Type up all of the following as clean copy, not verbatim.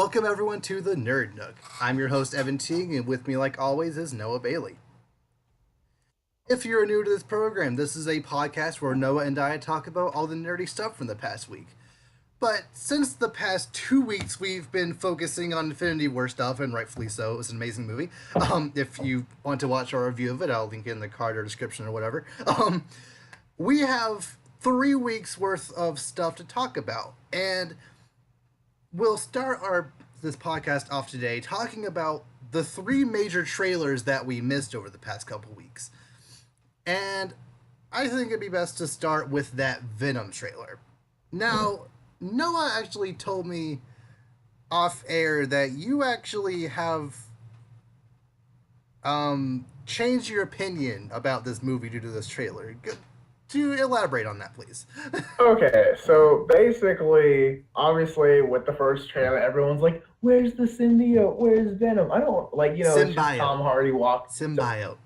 Welcome everyone to the Nerd Nook. I'm your host Evan Teague, and with me, like always, is Noah Bailey. If you're new to this program, this is a podcast where Noah and I talk about all the nerdy stuff from the past week. But since the past 2 weeks, we've been focusing on Infinity War stuff, and rightfully so. It was an amazing movie. If you want to watch our review of it, I'll link it in the card or description or whatever. We have 3 weeks worth of stuff to talk about, and we'll start this podcast off today talking about the three major trailers that we missed over the past couple weeks. And I think it'd be best to start with that Venom trailer. Now, Noah actually told me off air that you actually have changed your opinion about this movie due to this trailer. To elaborate on that, please. Okay, so basically, obviously, with the first trailer, everyone's like, "Where's the symbiote? Where's Venom?" I don't like, it's just Tom Hardy walks. Symbiote.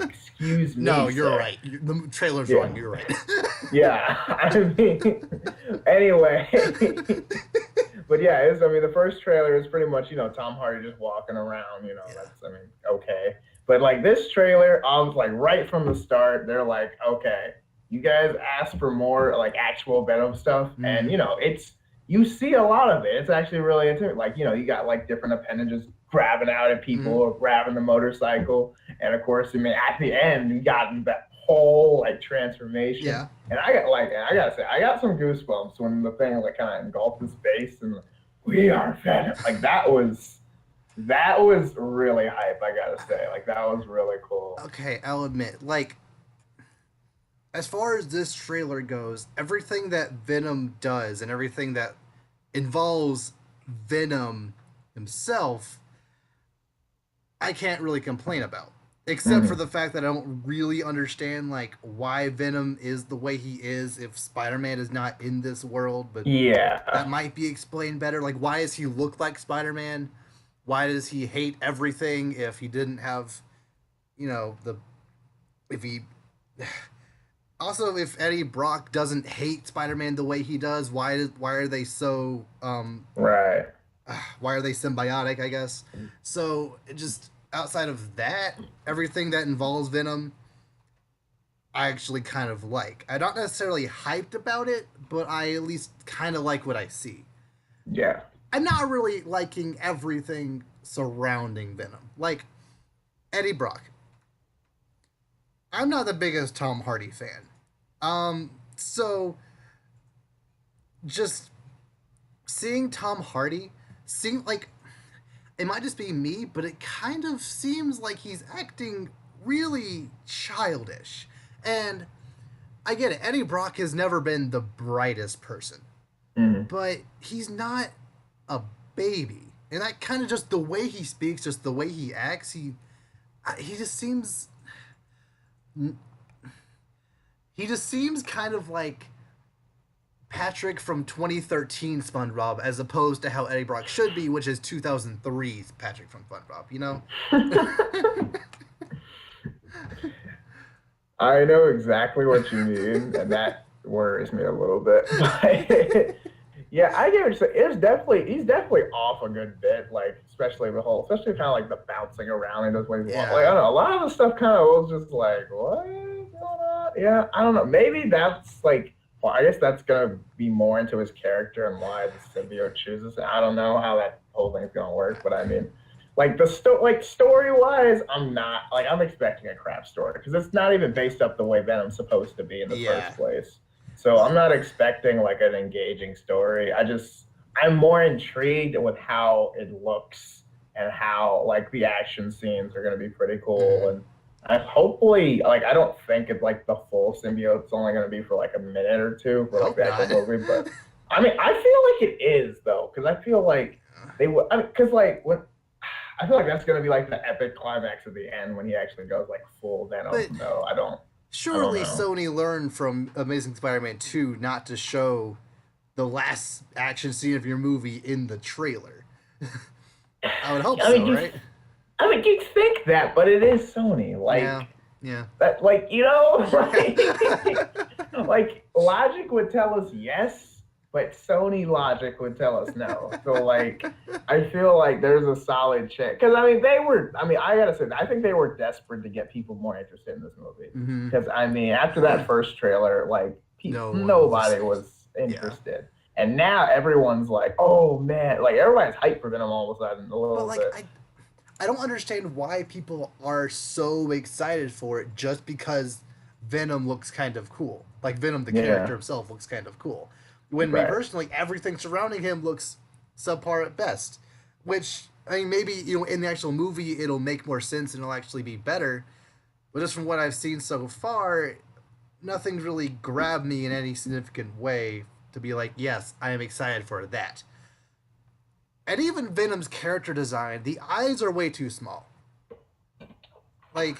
Excuse me. No, you're right. The trailer's wrong. You're right. Yeah, I mean, anyway. But yeah, the first trailer is pretty much, Tom Hardy just walking around, okay. But like this trailer, I was like right from the start, they're like, okay, you guys asked for more like actual Venom stuff, and you see a lot of it. It's actually really intimidating. Like, you got like different appendages grabbing out at people or grabbing the motorcycle, and of course, at the end, you got that whole like transformation. Yeah. And I gotta say, I got some goosebumps when the thing like kind of engulfed his face and we are Venom. Like that was really hype, I gotta say. Like, that was really cool. Okay, I'll admit, like, as far as this trailer goes, everything that Venom does and everything that involves Venom himself, I can't really complain about. Except for the fact that I don't really understand, like, why Venom is the way he is if Spider-Man is not in this world. But yeah, that might be explained better. Like, why does he look like Spider-Man? Why does he hate everything if he didn't have, also, if Eddie Brock doesn't hate Spider-Man the way he does, why are they so, right. Why are they symbiotic, I guess? So, just outside of that, everything that involves Venom, I actually kind of like. I'm not necessarily hyped about it, but I at least kind of like what I see. Yeah. I'm not really liking everything surrounding Venom. Like, Eddie Brock. I'm not the biggest Tom Hardy fan. So, just seeing Tom Hardy seem like, it might just be me, but it kind of seems like he's acting really childish. And I get it, Eddie Brock has never been the brightest person. But he's not a baby, and that kind of just the way he speaks, just the way he acts, he just seems kind of like Patrick from 2013 SpongeBob, as opposed to how Eddie Brock should be, which is 2003's Patrick from SpongeBob. I know exactly what you mean, and that worries me a little bit. But yeah, I get what you're saying. He's definitely off a good bit, like especially kind of like the bouncing around and those ways. Like, I don't know, a lot of the stuff kind of was just like, what is going on? Yeah, I don't know. Maybe that's like, well, I guess that's gonna be more into his character and why the symbiote chooses it. I don't know how that whole thing's gonna work, but I mean, like story wise, I'm expecting a crap story because it's not even based up the way Venom's supposed to be in the first place. So I'm not expecting like an engaging story. I'm more intrigued with how it looks and how like the action scenes are going to be pretty cool. And I hopefully, like, I don't think it's like the full symbiote's only going to be for like a minute or two for like the actual movie. But I mean, I feel like it is though, because I feel like they would, because like I feel like that's going to be like the epic climax at the end when he actually goes like full Venom. No, I don't. Surely Sony learned from Amazing Spider-Man 2 not to show the last action scene of your movie in the trailer. I would hope right? I mean, you'd think that, but it is Sony. Like, yeah. That, like, like logic would tell us yes, but Sony logic would tell us no. So like, I feel like there's a solid chance because I mean they were. I mean I gotta say I think they were desperate to get people more interested in this movie Mm-hmm. because I mean after that first trailer, like nobody was yeah. interested, and now everyone's like, oh man, like everybody's hyped for Venom all of a sudden a But little like bit. I don't understand why people are so excited for it just because Venom looks kind of cool. Like Venom, the character Yeah, himself, looks kind of cool. When me right. personally, everything surrounding him looks subpar at best. Which I mean, maybe in the actual movie it'll make more sense and it'll actually be better. But just from what I've seen so far, nothing's really grabbed me in any significant way to be like, yes, I am excited for that. And even Venom's character design, the eyes are way too small. Like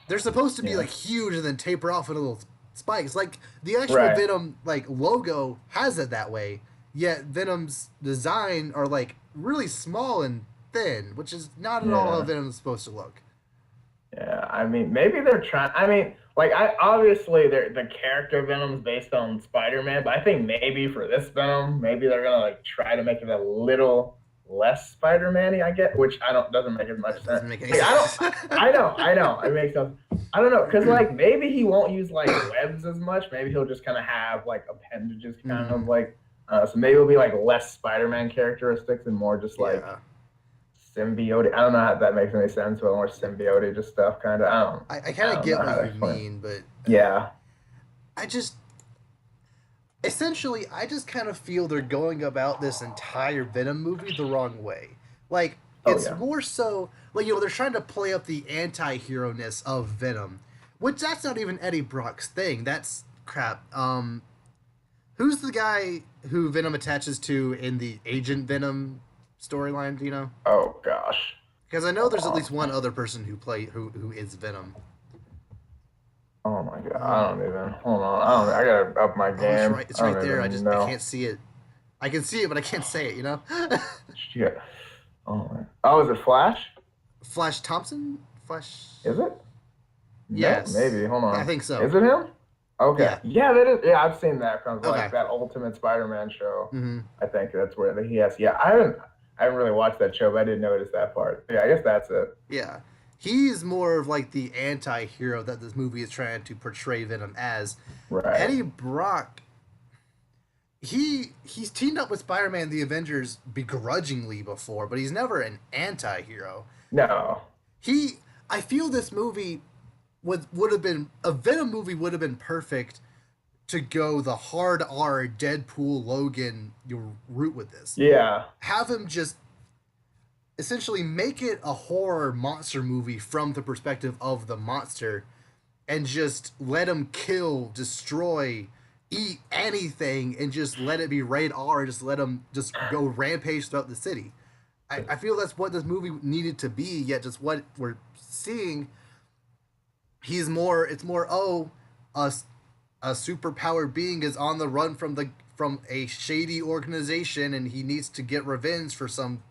they're supposed to be Yeah, like huge and then taper off into little spikes. Like the actual right. Venom like logo has it that way. Yet Venom's design are like really small and thin, which is not at all how Yeah. Venom's supposed to look. Yeah, I mean, maybe they're trying. I mean, like, I obviously the character Venom's based on Spider-Man, but I think maybe for this Venom, maybe they're gonna like try to make it a little less Spider-Man-y. I get, which I don't doesn't make as much That sense. doesn't make any Like, I don't. sense. I know. It makes sense. I don't know, because like maybe he won't use like webs as much. Maybe he'll just kind of have like appendages, kind Mm-hmm. of like. So maybe it'll be like less Spider-Man characteristics and more just like Yeah. symbiotic. I don't know how that makes any sense, but more symbiotic just stuff kind of. I kind I of don't know get how what to you explain it. mean, but Yeah. I just essentially I just kind of feel they're going about this entire Venom movie the wrong way. Like Oh it's yeah. more so like they're trying to play up the anti-hero ness of Venom, which that's not even Eddie Brock's thing. That's crap. Who's the guy who Venom attaches to in the Agent Venom storyline? Do you know? Oh gosh. Because I know Hold there's at on. least one other person who is Venom. Oh my god. I Um, don't even. Hold on. I don't. I gotta up my oh, it's game. right. It's I right don't there. even I know. can't see it. I can see it, but I can't say it. Shit. Oh. Oh, is it Flash? Flash Thompson. Flash. Is it? No, Yes, maybe. Hold I on. think so. Is it him? Okay. Yeah. Yeah, that is. Yeah, I've seen that from Okay. like that Ultimate Spider-Man show. Hmm. I think that's where he has. Yeah, I haven't really watched that show, but I didn't notice that part. Yeah, I guess that's it. Yeah. He's more of like the anti-hero that this movie is trying to portray Venom as. Right. Eddie Brock, he's teamed up with Spider-Man and the Avengers begrudgingly before, but he's never an anti-hero. No. He I feel this movie would have been a Venom movie would have been perfect to go the hard R Deadpool Logan route with this. Yeah. Have him just essentially make it a horror monster movie from the perspective of the monster and just let him kill, destroy, eat anything and just let it be rated R and just let him just go rampage throughout the city. I feel that's what this movie needed to be, yet just what we're seeing, it's more, oh, a superpowered being is on the run from a shady organization and he needs to get revenge for some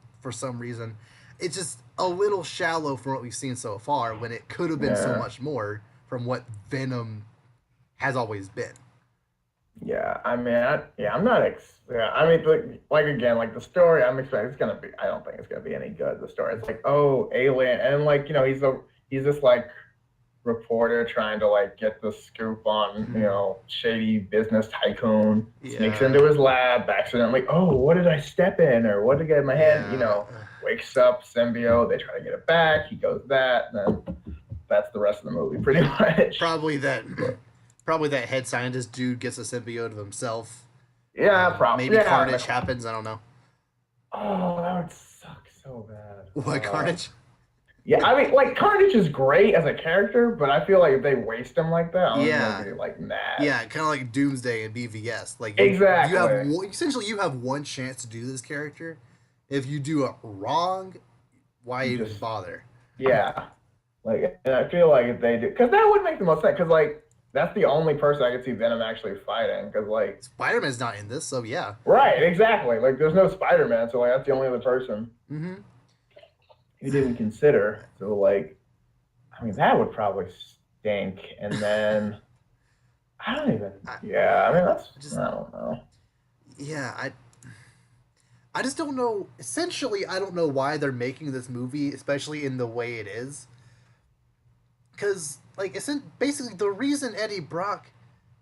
reason. It's just a little shallow from what we've seen so far when it could have been so Yeah. much more from what Venom has always been. Yeah, I mean, I'm not. Yeah, I mean, like again, like the story, I'm expecting it's gonna be. I don't think it's gonna be any good. The story, it's like, oh, alien, and like he's this like reporter trying to like get the scoop on Mm-hmm. shady business tycoon. Sneaks Yeah, into his lab accidentally. Oh, what did I step in, or what did I get in my hand? yeah. Wakes up symbiote. They try to get it back. He goes that, and then that's the rest of the movie, pretty much. Probably that. But Probably that head scientist dude gets a symbiote of himself. yeah, Maybe yeah. Carnage happens. I don't know. Oh, that would suck so bad. What Carnage? Yeah, I mean, like Carnage is great as a character, but I feel like if they waste him like that, I'm gonna Yeah, be like mad. yeah, kind of like Doomsday and BVS. Like you have Exactly. essentially you have one chance to do this character. If you do it wrong, why You even just bother? yeah, like and I feel like if they do, because that would make the most sense. Because like that's the only person I could see Venom actually fighting. Because like Spider Man's not in this, so yeah. right, exactly. Like there's no Spider-Man, so like that's the only other person Mm-hmm. you didn't consider. So like, I mean, that would probably stink. And then I don't even. I, Yeah, I mean that's I just I don't know. yeah, I just don't know. Essentially, I don't know why they're making this movie, especially in the way it is. Because, like, basically the reason Eddie Brock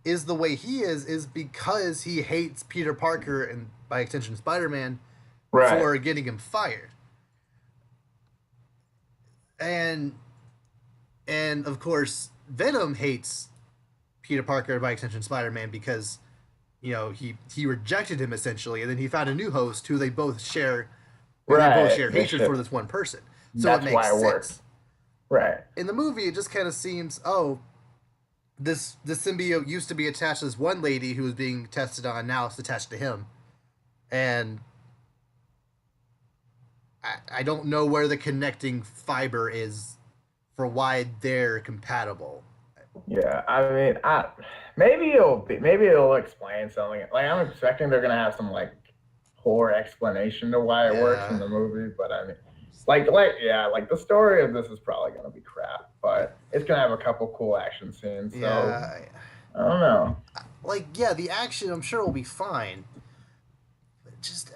is the way he is because he hates Peter Parker and, by extension, Spider Man Right. for getting him fired. And, and of course, Venom hates Peter Parker, by extension, Spider Man, because he rejected him essentially, and then he found a new host who they both share, Right. hatred for this one person. So it That's makes why it works. sense. Right. In the movie, it just kind of seems, oh, this symbiote used to be attached to this one lady who was being tested on. Now it's attached to him, and I don't know where the connecting fiber is for why they're compatible. Yeah, I mean, maybe it'll explain something. Like I'm expecting they're gonna have some like poor explanation to why it works in Yeah, the movie, but I mean, like the story of this is probably gonna be crap, but it's gonna have a couple cool action scenes. So yeah. I don't know. Like, yeah, the action I'm sure will be fine. Just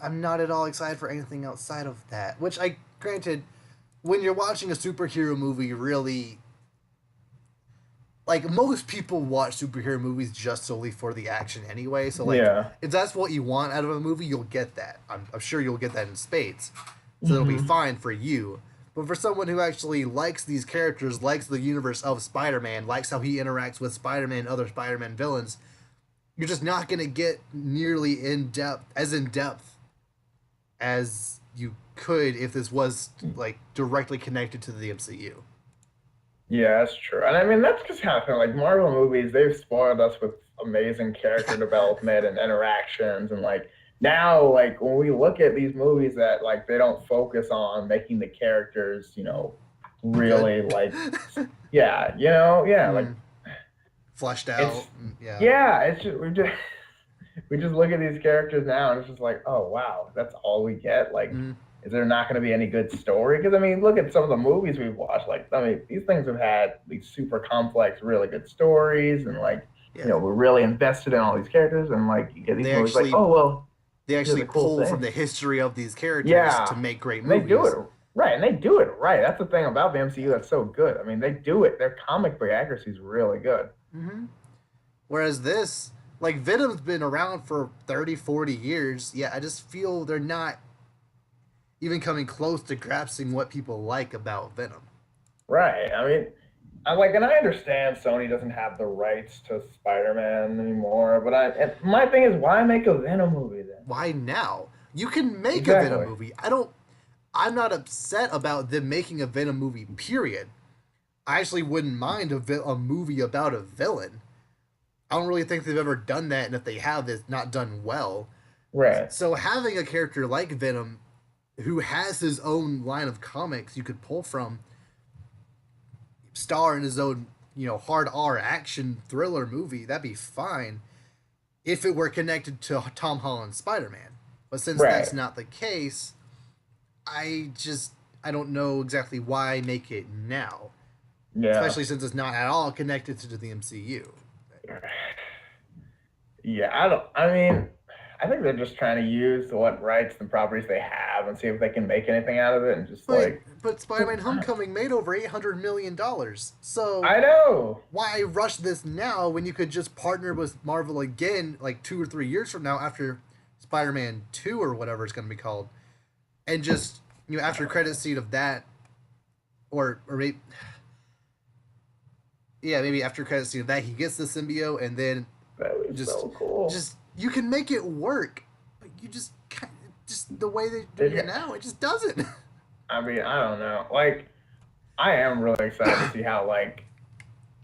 I'm not at all excited for anything outside of that. Which I granted, when you're watching a superhero movie, really, like most people watch superhero movies just solely for the action anyway. So like, Yeah. if that's what you want out of a movie, you'll get that. I'm sure you'll get that in spades. So it'll be Hmm. fine for you. But for someone who actually likes these characters, likes the universe of Spider-Man, likes how he interacts with Spider-Man and other Spider-Man villains, you're just not going to get nearly in depth as you could if this was like directly connected to the MCU. Yeah, that's true. And I mean, that's just kind of thing. Like Marvel movies, they've spoiled us with amazing character Yeah, development and interactions. And like now, like when we look at these movies that like they don't focus on making the characters, good. really like, yeah, like Mm, fleshed it's, out. Yeah. yeah, it's just, we just look at these characters now and it's just like, oh wow, that's all we get. Like, Mm, is there not going to be any good story? Because I mean, look at some of the movies we've watched. Like, I mean, these things have had these super complex, really good stories, and like, yeah. we're really invested in all these characters. And like, you get these They movies like, actually oh well, they here's actually a cool pull from thing. the history of these characters to Yeah, make great and they do it movies. right, and they do it right. That's the thing about the MCU that's so good. I mean, they do it. Their comic book accuracy is really good. Hmm. Whereas this, like Venom's been around for 30, 40 years. Yeah, I just feel they're not even coming close to grasping what people like about Venom. Right. I mean, and I understand Sony doesn't have the rights to Spider-Man anymore, but and my thing is, why make a Venom movie then? Why now? You can make a Venom Exactly. movie. I'm not upset about them making a Venom movie, period. I actually wouldn't mind a movie about a villain. I don't really think they've ever done that, and if they have, it's not done well. Right. So having a character like Venom, who has his own line of comics you could pull from, star in his own, hard R action thriller movie, that'd be fine if it were connected to Tom Holland's Spider Man. But since that's Right. not the case, I don't know exactly why make it now, Yeah. especially since it's not at all connected to the MCU. Yeah. I mean, I think they're just trying to use what rights and properties they have and see if they can make anything out of it and just But like, but Spider-Man: Homecoming made over $800 million. So I know. why rush this now when you could just partner with Marvel again, like 2 or 3 years from now, after Spider-Man 2 or whatever it's going to be called, and just after credit scene of that, or maybe yeah, maybe after credit scene of that, he gets the symbiote, and then That was just so cool. just you can make it work, but you just the way they're doing it now, it just doesn't. I mean, I don't know. Like, I am really excited to see how like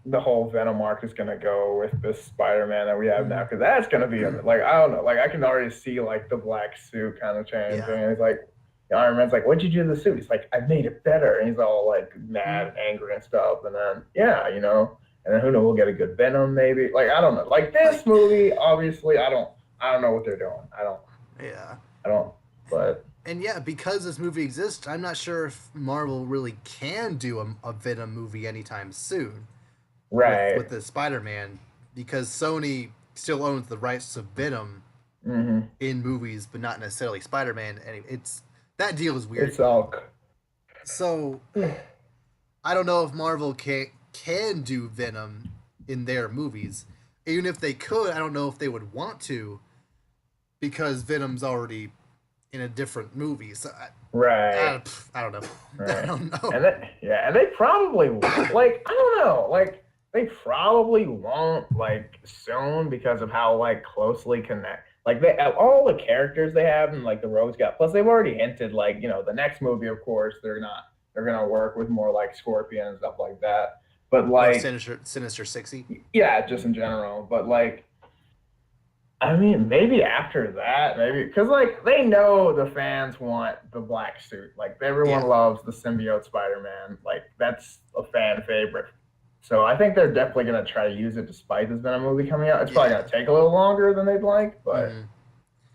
the whole Venom arc is gonna go with this Spider-Man that we have now, because that's gonna be like I don't know, like I can already see like the black suit kind of changing. Yeah. And he's like, Iron Man's like, "What'd you do to the suit?" He's like, "I made it better," and he's all like mad and angry and stuff. And then yeah, and then who knows, we'll get a good Venom maybe. Like I don't know, like this movie, obviously, I don't know what they're doing. Yeah. I don't, but And yeah, because this movie exists, I'm not sure if Marvel really can do a Venom movie anytime soon with right, the Spider-Man, because Sony still owns the rights to Venom Mm-hmm. in movies, but not necessarily Spider-Man. And it's that deal is weird. It's all. So I don't know if Marvel can do Venom in their movies. Even if they could, I don't know if they would want to because Venom's already in a different movie. So Right. I don't know. I Right. don't know. And yeah, and they probably like I don't know, like they probably won't like soon because of how like closely connect like they all the characters they have and like the rogues got. Plus, they've already hinted like the next movie, of course, they're gonna work with more like Scorpion and stuff like that. But Or like Sinister Sixty. yeah, just in general. But like I mean, maybe after that, maybe because like they know the fans want the black suit. Like everyone Yeah. loves the symbiote Spider-Man. Like that's a fan favorite. So I think they're definitely gonna try to use it despite this Venom movie coming out. It's probably Yeah. gonna take a little longer than they'd like, but Hmm.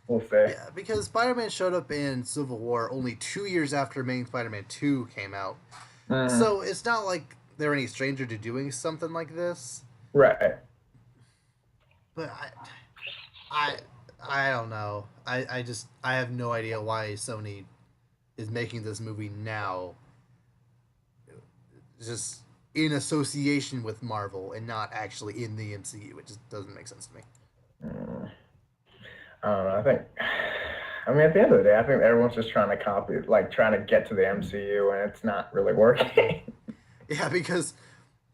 we'll see. Yeah, because Spider-Man showed up in Civil War only 2 years after Amazing Spider-Man 2 came out. Mm, So it's not like they're any stranger to doing something like this. right. But I, I don't know. I have no idea why Sony is making this movie now, just in association with Marvel and not actually in the MCU. It just doesn't make sense to me. Mm, I don't know. I think. I mean, at the end of the day, I think everyone's just trying to copy, like trying to get to the MCU, and it's not really working. Yeah, because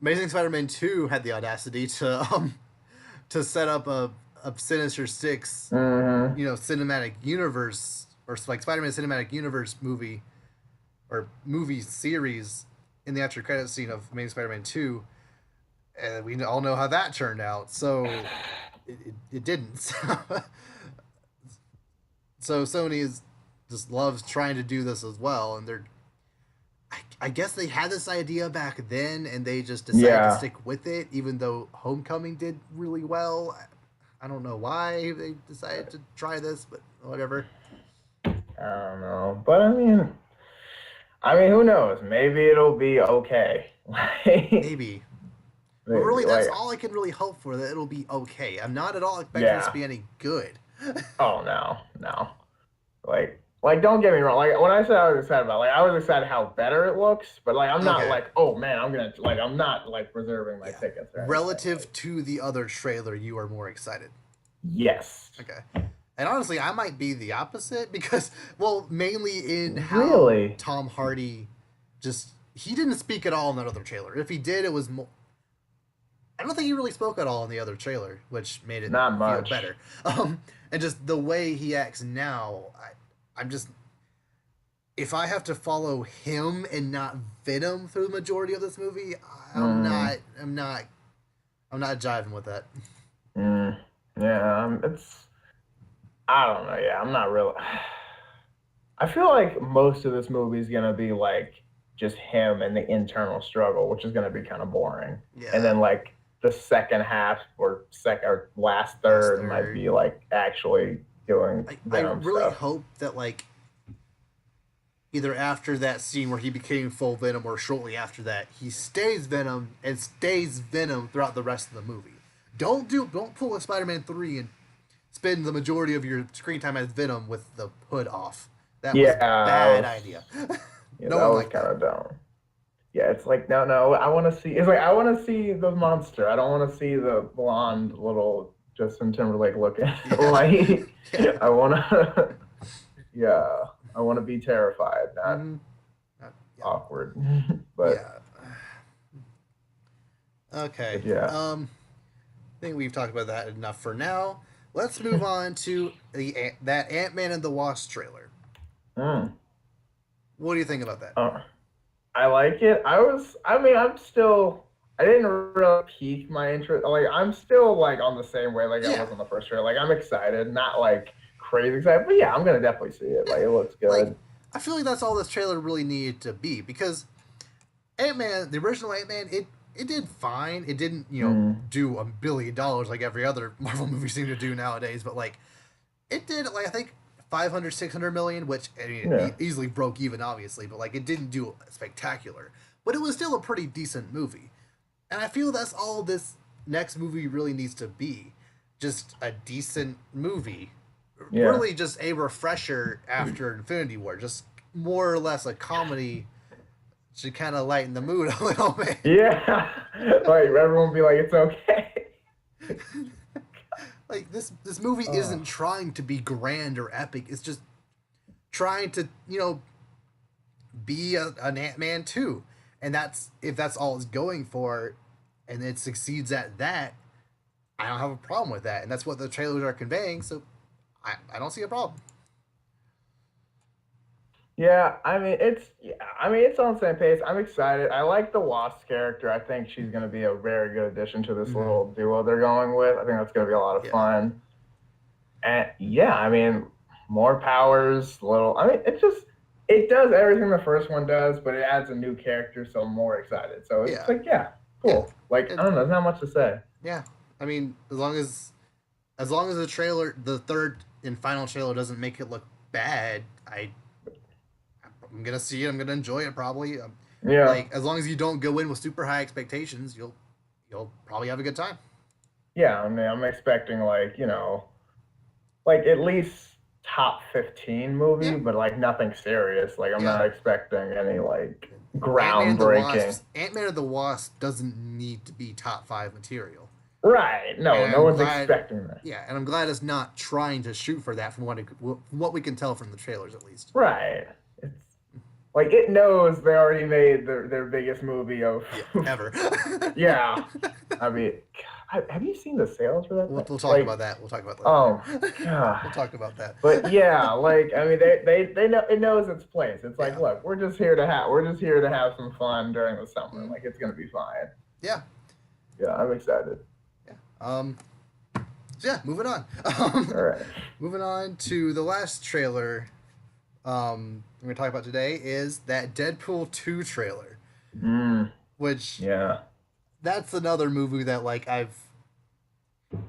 Amazing Spider-Man 2 had the audacity to set up a Sinister Six, Hmm. cinematic universe, or like Spider-Man cinematic universe movie or movie series in the after credit scene of Amazing Spider-Man 2, and we all know how that turned out. So it didn't. So Sony is just loves trying to do this as well, and I guess they had this idea back then, and they just decided to Yeah. stick with it, even though Homecoming did really well. I don't know why they decided to try this, but whatever. I don't know, but I mean, who knows? Maybe it'll be okay. Like, Maybe. But maybe, really, that's like, all I can really hope for, that it'll be okay. I'm not at all expecting this to yeah. be any good. Oh no, no. Like, don't get me wrong. Like, when I said I was excited about, like, I was excited how better it looks, but like, I'm not Okay. like, oh man, I'm not like reserving my Yeah. tickets or anything. Relative Like, to the other trailer, you are more excited. yes, Okay. And honestly, I might be the opposite because, well, mainly in how really, Tom Hardy he didn't speak at all in that other trailer. If he did, it was more. I don't think he really spoke at all in the other trailer, which made it not feel much. better. And just the way he acts now, I'm just, if I have to follow him and not Venom through the majority of this movie, I'm Mm, not, I'm not, I'm not jiving with that. mm, yeah, it's. I don't know. Yeah, I'm not really. I feel like most of this movie is gonna be like just him and the internal struggle, which is gonna be kind of boring. And Yeah, then like the second half or second or last last third might third. be like actually doing I Venom really stuff. hope that like either after that scene where he became full Venom or shortly after that, he stays Venom and stays Venom throughout the rest of the movie. Don't pull a Spider-Man 3 and spend the majority of your screen time as Venom with the hood off. That was Yeah, a bad idea. No that one was liked kind that. of dumb. Yeah, it's like no, no. I want to see. It's like I want to see the monster. I don't want to see the blonde little Justin Timberlake looking. Yeah. Like Yeah. I want to. Yeah, I want to be terrified, not Mm-hmm. Yeah. awkward. But Yeah. Okay. but yeah. I think we've talked about that enough for now. Let's move on to that Ant-Man and the Wasp trailer. Mm. What do you think about that? Uh, I like it. I mean, I didn't really pique my interest. Like, I'm still like on the same way like I Yeah. was on the first trailer. Like, I'm excited, not like crazy excited, but yeah, I'm gonna definitely see it. Like, it looks Like, good. I feel like that's all this trailer really needed to be because Ant-Man, the original Ant-Man, it did fine. It didn't, Mm. do $1 billion like every other Marvel movie seems to do nowadays, but like it did like I think 500, 600 million, which I mean Yeah. easily broke even obviously, but like it didn't do spectacular. But it was still a pretty decent movie. And I feel that's all this next movie really needs to be. Just a decent movie Yeah. really just a refresher after Infinity War, just more or less a comedy to kind of lighten the mood a little bit. Yeah. Like everyone be like, it's okay. Like this movie Oh. isn't trying to be grand or epic. It's just trying to be an Ant-Man too, and that's if that's all it's going for, and it succeeds at that. I don't have a problem with that, and that's what the trailers are conveying. So I don't see a problem. Yeah, I mean it's on the same pace. I'm excited. I like the Wasp character. I think she's gonna be a very good addition to this Mm-hmm. little duo they're going with. I think that's gonna be a lot of Yeah, fun. And yeah, I mean, more powers, little I mean it does everything the first one does, but it adds a new character, so I'm more excited. So it's yeah, like, yeah, yeah, cool. Like, I and don't know, there's not much to say. yeah. I mean, as long as the trailer, the third and final trailer, doesn't make it look bad, I'm gonna see it. I'm gonna enjoy it probably. Yeah. Like as long as you don't go in with super high expectations, you'll probably have a good time. Yeah, I mean, I'm expecting like, like at least top 15 movie, Yeah, but like nothing serious. Like I'm yeah. not expecting any like Ant-Man and the groundbreaking. Wasp. Ant-Man and the Wasp doesn't need to be top five material, Right. No, and no I'm one's glad. expecting that. Yeah, and I'm glad it's not trying to shoot for that from what we can tell from the trailers at least. Right. It's like it knows they already made their biggest movie of Yeah, ever. yeah. I mean, God, have you seen the sales for that we'll, thing? we'll talk about Like, that. We'll talk about oh that my later. God. We'll talk about that. But yeah, like I mean, they know it knows its place. It's like, Yeah. look, we're just here to have some fun during the summer. Mhm. Like it's gonna be fine. Yeah. Yeah, I'm excited. Yeah. So yeah, moving on. All right. Moving on to the last trailer we're gonna talk about today is that Deadpool 2 trailer. Mm, Which yeah. that's another movie that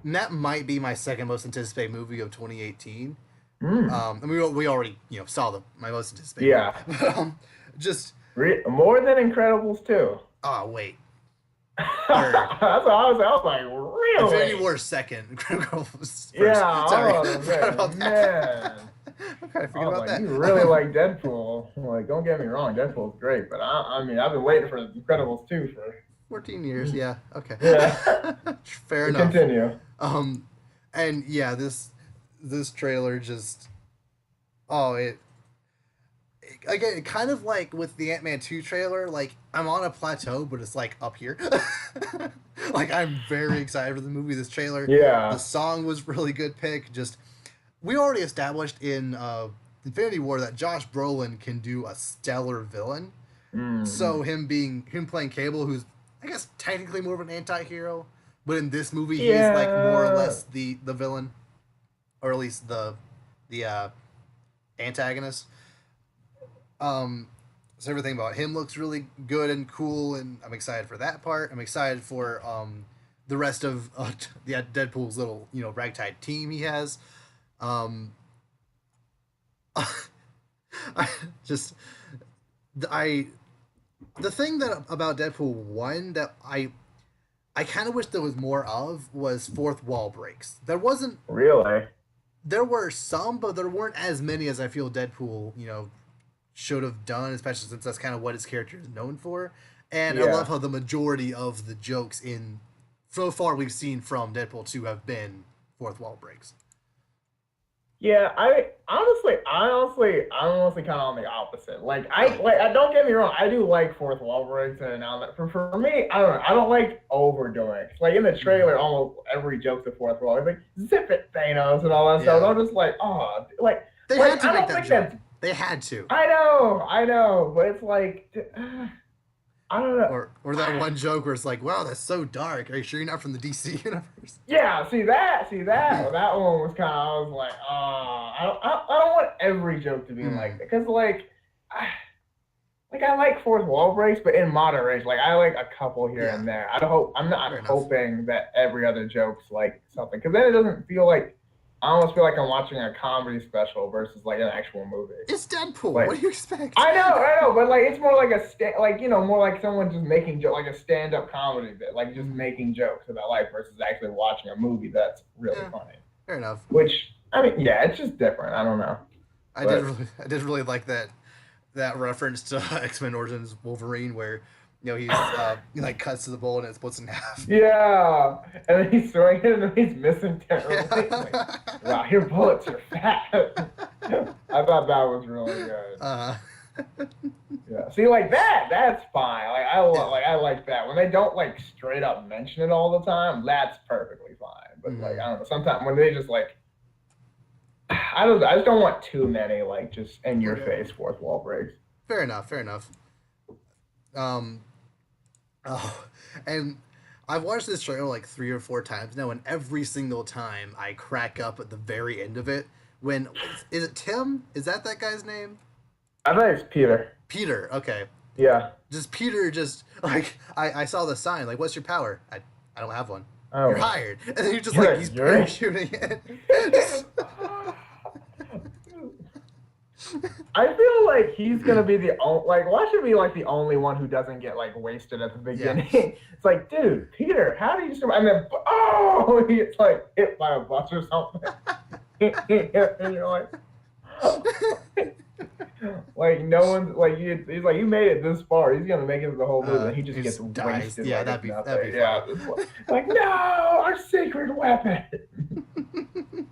that might be my second most anticipated movie of 2018. Mm, And we already saw my most anticipated yeah. movie. But, just More than Incredibles too. oh wait, third. That's what I was like, Infinity really? War second. Critical was first. Yeah, Sorry, I was forgot like, about man. that. I'm kind of I forget was about like, that. you really like Deadpool. Like, don't get me wrong, Deadpool's great, but I mean, I've been waiting for Incredibles 2 for 14 years. Yeah. Okay. yeah. Fair To enough. continue. And yeah, this trailer just oh it again kind of like with the Ant-Man 2 trailer, like I'm on a plateau, but it's like up here. Like I'm very excited for the movie. This trailer, the Yeah. song was really good pick. Just we already established in Infinity War that Josh Brolin can do a stellar villain. Mm. So him playing Cable, who's I guess technically more of an anti-hero, but in this movie he is like more or Yeah. less the villain, or at least the antagonist. So everything about him looks really good and cool, and I'm excited for that part. I'm excited for the rest of Deadpool's little ragtag team he has. Um, I just I the thing that about Deadpool 1 that I kind of wish there was more of was fourth wall breaks. Really? There were some, but there weren't as many as I feel Deadpool should have done, especially since that's kind of what his character is known for. And I love Yeah. how the majority of the jokes in so far we've seen from Deadpool 2 have been fourth wall breaks. Yeah, I'm honestly kind of on the opposite. Really? I don't get me wrong, I do like fourth wall breaks and now that for me, I don't know, I don't like overdoing it. Like in the Mhm. trailer, almost every joke's a fourth wall. It's like zip it, Thanos, and all that stuff. Yeah. I'm just like, oh, They like had to I make don't that think joke. that's. They had to. I know, but it's like, I don't know. Or that one joke where it's like, wow, that's so dark. Are you sure you're not from the DC universe? Yeah, that one was kind of. I was like, I don't want every joke to be like that because I like fourth wall breaks, but in moderation. Like I like a couple here Yeah. and there. I'm not Fair enough. hoping that every other joke's like something because then it doesn't feel like. I almost feel like I'm watching a comedy special versus like an actual movie. It's Deadpool. Like, What do you expect? I know, but like it's more like more like someone just making like a stand-up comedy bit, like just making jokes about life versus actually watching a movie that's really Yeah. funny. Fair enough. Which I mean, yeah, it's just different. I don't know, but I did really like that reference to X-Men Origins Wolverine, where he like cuts to the bullet and it splits in half. yeah, and then he's throwing it and he's missing terribly. Like, Yeah. wow, your bullets are fat. I thought that was really good. uh, Yeah. See, like that's fine. Like yeah. like I like that. When they don't like straight up mention it all the time, that's perfectly fine. But like Hmm. I don't know, sometimes when they just like I just don't want too many like just in your Okay. face fourth wall breaks. Fair enough. Fair enough. Um. Oh, and I've watched this trailer like 3 or 4 times now, and every single time I crack up at the very end of it. When is it Tim? Is that guy's name? I think it's Peter. Peter. Okay. Yeah. Just Peter. Just like I saw the sign. Like, what's your power? I don't have one. You're Oh, hired, and then you're a he's jerk. parachuting it. I feel like he's gonna be the only like why should be like the only one who doesn't get like wasted at the Yeah. beginning. It's like, dude, Peter, how do you survive? And then oh, he's like hit by a bus or something. And you're like no one's like he's like you made it this far. He's gonna make it the whole movie, and he just He gets just dies. wasted Yeah, like it's that'd nothing. be Yeah, like no, our secret weapon. funny.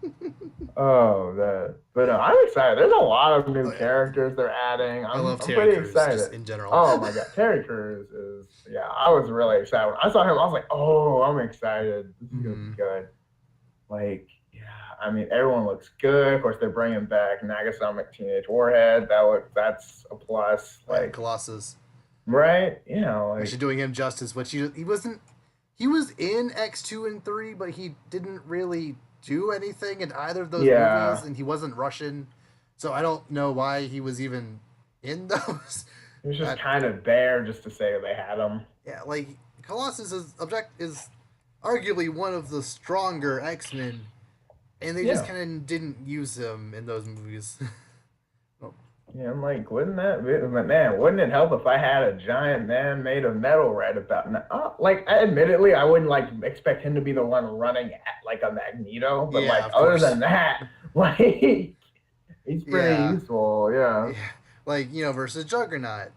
Oh, that. But I'm excited. There's a lot of new Oh yeah, characters they're adding. I love I'm Terry pretty Crews just excited. in general. Oh my God, Terry Crews is yeah. I was really excited when I saw him. I was like, oh, I'm excited. This is gonna be Mhm. good. Like, yeah. I mean, everyone looks good. Of course, they're bringing back Nagasonic Teenage Warhead. That's a plus. Yeah, Like, Colossus. right? You know, Actually, like doing him justice, which he wasn't. He was in X2 and 3, but he didn't really do anything in either of those movies, yeah. and he wasn't Russian, so I don't know why he was even in those. He was just Uh, kind of there just to say they had him. yeah, like Colossus is arguably one of the stronger X-Men, and they just Yeah. kind of didn't use him in those movies. Oh, Yeah, I'm like, wouldn't that be, man, wouldn't it help if I had a giant man made of metal right about now? Like, admittedly, I wouldn't like expect him to be the one running at like a Magneto, but yeah, like, of other course. than that, like, he's pretty Yeah, useful. Yeah. yeah, like versus Juggernaut.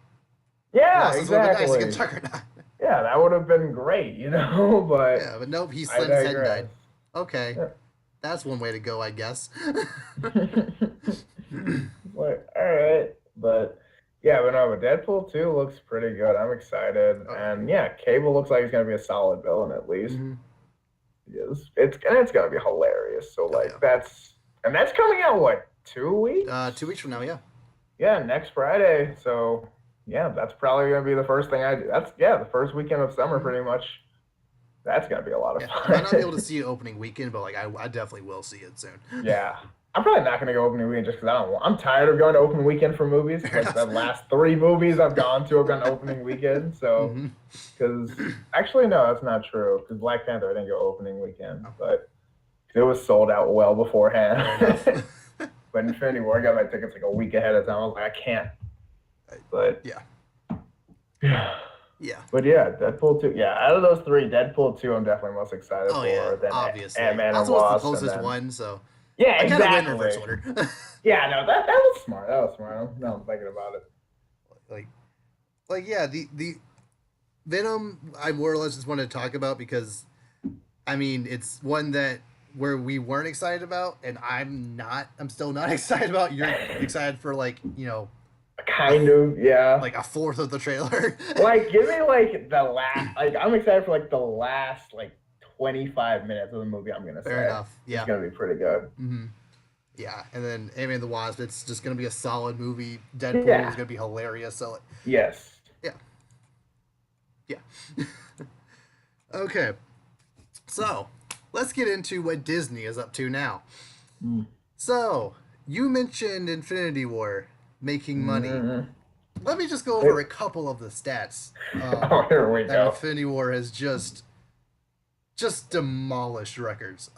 Yeah, Colossus would have been nice against exactly. Juggernaut. Yeah, that would have been great, Yeah, but but nope, he I slid his head and died. digress. Okay, that's one way to go, I guess. Yeah. Like, all right, but yeah, but no, but Deadpool 2 looks pretty good. I'm excited, Oh yeah. and yeah, Cable looks like he's gonna be a solid villain at least. Hmm. It's gonna be hilarious. So Oh like yeah. that's coming out what 2 weeks? 2 weeks from now, yeah. Yeah, next Friday. So yeah, that's probably gonna be the first thing I do. That's yeah, the first weekend of summer Hmm. pretty much. That's gonna be a lot of Yeah, I might not be able to fun. see it opening weekend, but like I definitely will see it soon. Yeah. I'm probably not gonna go opening weekend just because I don't want. I'm tired of going to opening weekend for movies. Fair Like the enough. last 3 movies I've gone to have gone opening weekend. So, Hmm. because actually no, that's not true. Because Black Panther I didn't go opening weekend, Oh, but it was sold out well fair enough. beforehand. But Infinity War, I got my tickets like a week ahead of time. I was like, I can't. But Yeah, yeah, yeah. but yeah, Deadpool 2. Yeah, out of those three, Deadpool 2, I'm definitely most excited Oh yeah, for. Then obviously. Ant Man and Also, it's the Wasp, and closest then one, so yeah, I kind of went in reverse exactly. order. Yeah, no, that was smart. That was smart. Now I'm thinking about it. like, yeah, the Venom, I more or less just wanted to talk about because, I mean, it's one that where we weren't excited about, and I'm not. I'm still not excited about. You're excited for a, Kind of, yeah. like a fourth of the trailer. Like, give me like the last. Like, I'm excited for like the last like 25 minutes of the movie. I'm gonna Fair say enough. it's Yeah. gonna be pretty good. Hmm. Yeah, and then Ant-Man and the Wasp. It's just gonna be a solid movie. Deadpool is Yeah. gonna be hilarious. So Yes. yeah, yeah. Okay, so let's get into what Disney is up to now. Mm. So you mentioned Infinity War making money. Mm-hmm. Let me just go over a couple of the stats Oh, here we that go. Infinity War has just demolished records.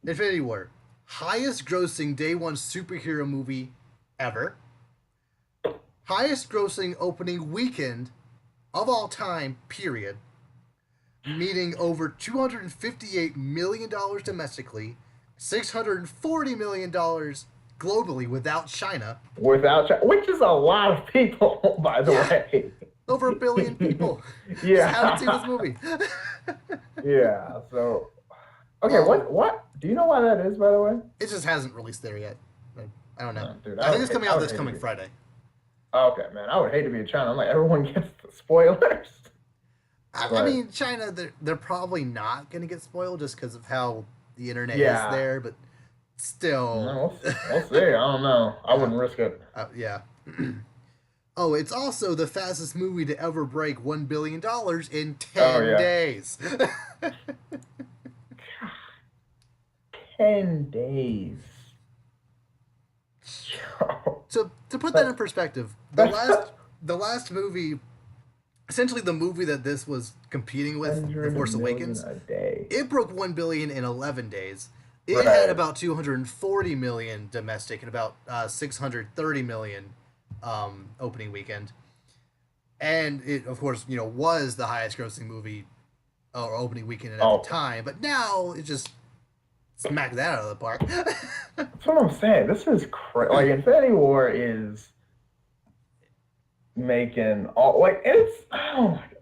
Infinity War, highest grossing day one superhero movie ever. Highest grossing opening weekend of all time, period. Meeting over $258 million domestically $640 million globally without China. Which is a lot of people, by the way. Over 1 billion people. Yeah. Haven't seen this movie. Yeah. So, okay, what? Do you know why that is, by the way? It just hasn't released there yet. I don't know. Dude, I think it's coming out this coming Friday. Okay, man. I would hate to be in China. I'm like, everyone gets the spoilers. I mean, China, they're probably not going to get spoiled just because of how the internet is there, but still. We'll see. I don't know. I wouldn't risk it. Yeah. Oh, it's also the fastest movie to ever break $1 billion in 10 days. 10 days. So to put that in perspective, the last movie, essentially the movie that this was competing with, The Force Awakens, it broke 1 billion in 11 days. It had about 240 million domestic and about 630 million opening weekend, and it of course was the highest grossing movie or opening weekend at the time. But now it just smacked that out of the park. That's what I'm saying. This is crazy. Like Infinity War is making all it's oh my god.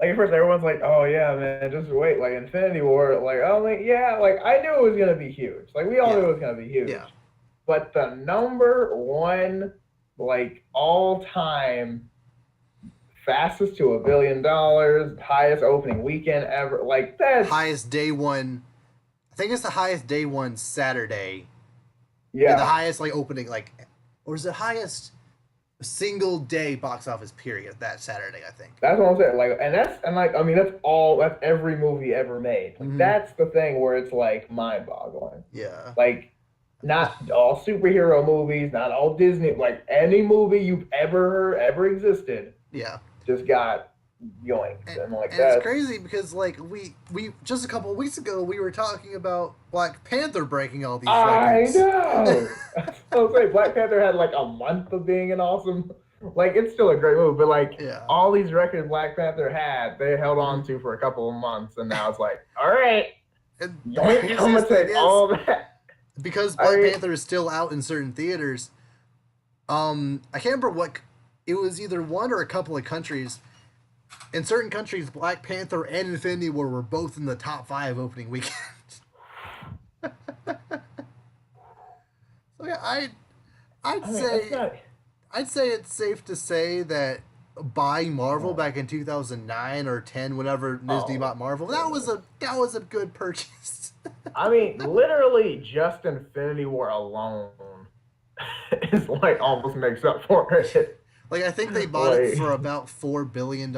Like at first everyone's like, oh yeah, man, just wait. Like Infinity War, like I'm like, yeah, like I knew it was gonna be huge. Like we all knew it was gonna be huge. Yeah. But the number one, like all time fastest to $1 billion, highest opening weekend ever, like that's highest day one. I think it's the highest day one Saturday. Yeah. The highest opening or is it highest single day box office period that Saturday, I think. That's what I'm saying. That's every movie ever made. Like, that's the thing where it's mind boggling. Yeah. Like not all superhero movies, not all Disney, like any movie you've ever existed. Yeah. Just got yoinked. And it's crazy because we just a couple of weeks ago we were talking about Black Panther breaking all these records. I know. I was saying Black Panther had a month of being an awesome, it's still a great movie, but all these records Black Panther had, they held on to for a couple of months, and now it's all right, I'm gonna take all that. Because Black Panther is still out in certain theaters. I can't remember what it was, either one or a couple of countries. In certain countries, Black Panther and Infinity War were both in the top 5 opening weekends. So yeah, I'd say it's safe to say that buying Marvel back in 2009 or 10, whenever Disney bought Marvel, that was a good purchase. I mean, literally just Infinity War alone is almost makes up for it. I think they bought it for about $4 billion.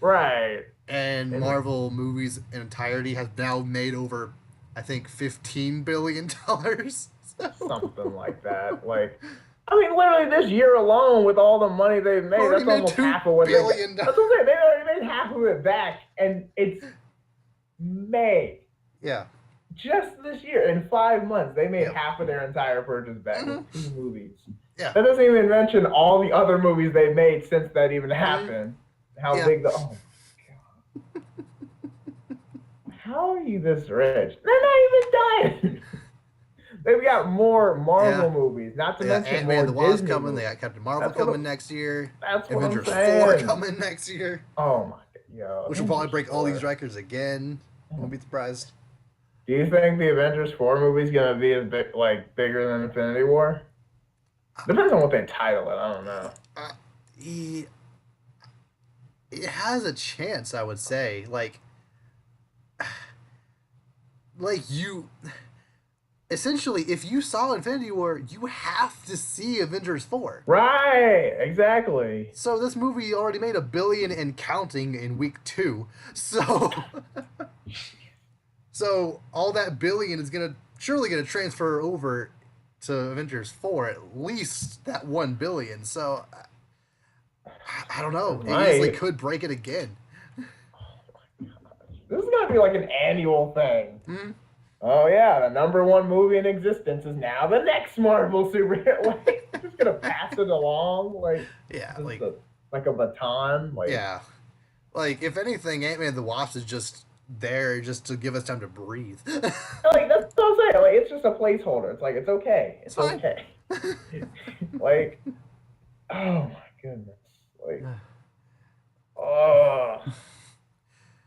Right. And Marvel movies in entirety has now made over, I think, $15 billion. Something like that. Literally this year alone, with all the money they've made, that's almost half of what they got. That's what I'm saying. They already made half of it back, and it's May. Yeah. Just this year, in 5 months, they made half of their entire purchase back with 2 movies. Yeah. That doesn't even mention all the other movies they've made since that even happened. How big the... Oh, my God. How are you this rich? They're not even done. They've got more Marvel movies, not to mention Antman more the Wasp Disney coming. movies. They got Captain Marvel coming next year. That's what Avengers I'm saying. 4 coming next year. Oh, my God. Which will probably break all these records again. I won't be surprised. Do you think the Avengers 4 movie is going to be bigger than Infinity War? Depends on what they title it. I don't know. It has a chance, I would say. Essentially, if you saw Infinity War, you have to see Avengers 4. Right, exactly. So this movie already made $1 billion and counting in week 2. So all that billion is surely gonna transfer over to Avengers 4, at least that $1 billion. So I don't know. It easily could break it again. Oh my gosh. This is gonna be an annual thing. Mm-hmm. Oh yeah, the #1 movie in existence is now the next Marvel superhero. Just gonna pass it along, like a baton. If anything, Antman the Wasp is just there just to give us time to breathe. Like that's what I'm saying. Like it's just a placeholder. It's like it's okay. It's It's fine. okay. Like, oh my goodness. Like, oh,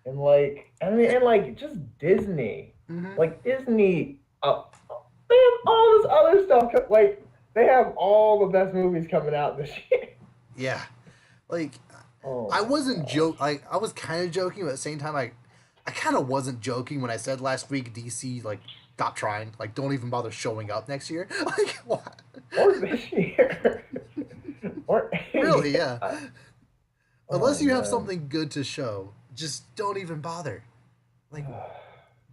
and like I mean, and like just Disney. Mm-hmm. Like Disney, they have all this other stuff. Like they have all the best movies coming out this year. Yeah, like Oh I my wasn't gosh. joke. Like I was kind of joking, but at the same time, I kind of wasn't joking when I said last week DC like stop trying. Like don't even bother showing up next year. Like what? Or this year. Or Really? Yeah. yeah. Unless Oh you have man. something good to show, just don't even bother. Like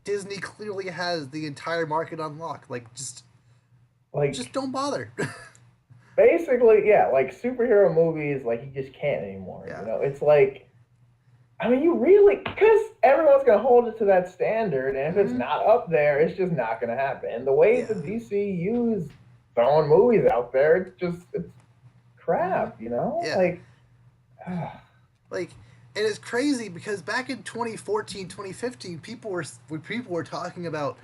Disney clearly has the entire market unlocked. Like just Like don't bother. basically, yeah, like superhero movies, like you just can't anymore. Yeah. It's like, I mean, you really, because everyone's gonna hold it to that standard, and if it's Mm-hmm. not up there, it's just not gonna happen. And the way the Yeah. DCU's throwing movies out there, it's Mm-hmm. crap. Yeah. Like, Like, and it's crazy because back in 2014, 2015, people were talking about,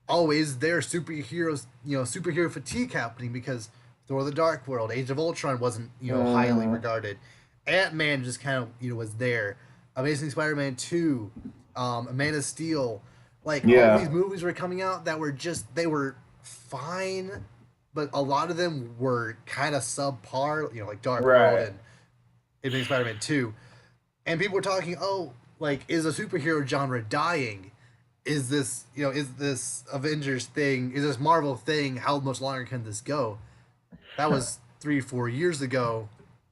oh, is there superheroes, superhero fatigue happening because Thor: The Dark World, Age of Ultron wasn't, highly mm, regarded. Ant-Man just kind of, was there. Amazing Spider-Man 2, Man of Steel, like all these yeah, movies were coming out that were just they were fine, but a lot of them were kind of subpar, like Dark World right. and Amazing Spider-Man 2. And people were talking, oh, like, is a superhero genre dying? Is this Avengers thing, is this Marvel thing, how much longer can this go? That was 3 4 years ago,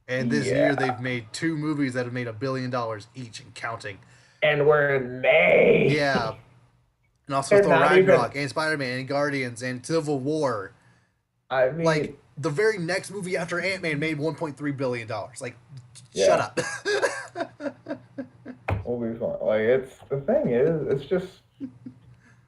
and this year Yeah, they've made two movies that have made $1 billion each and counting. and we're in May. Yeah, and also They're Thor not even. Ragnarok and Spider-Man and Guardians and Civil War. I Like mean, the very next movie after Ant-Man made $1.3 billion. Like, shut yeah, up. we'll be fine. Like it's the thing is, it's just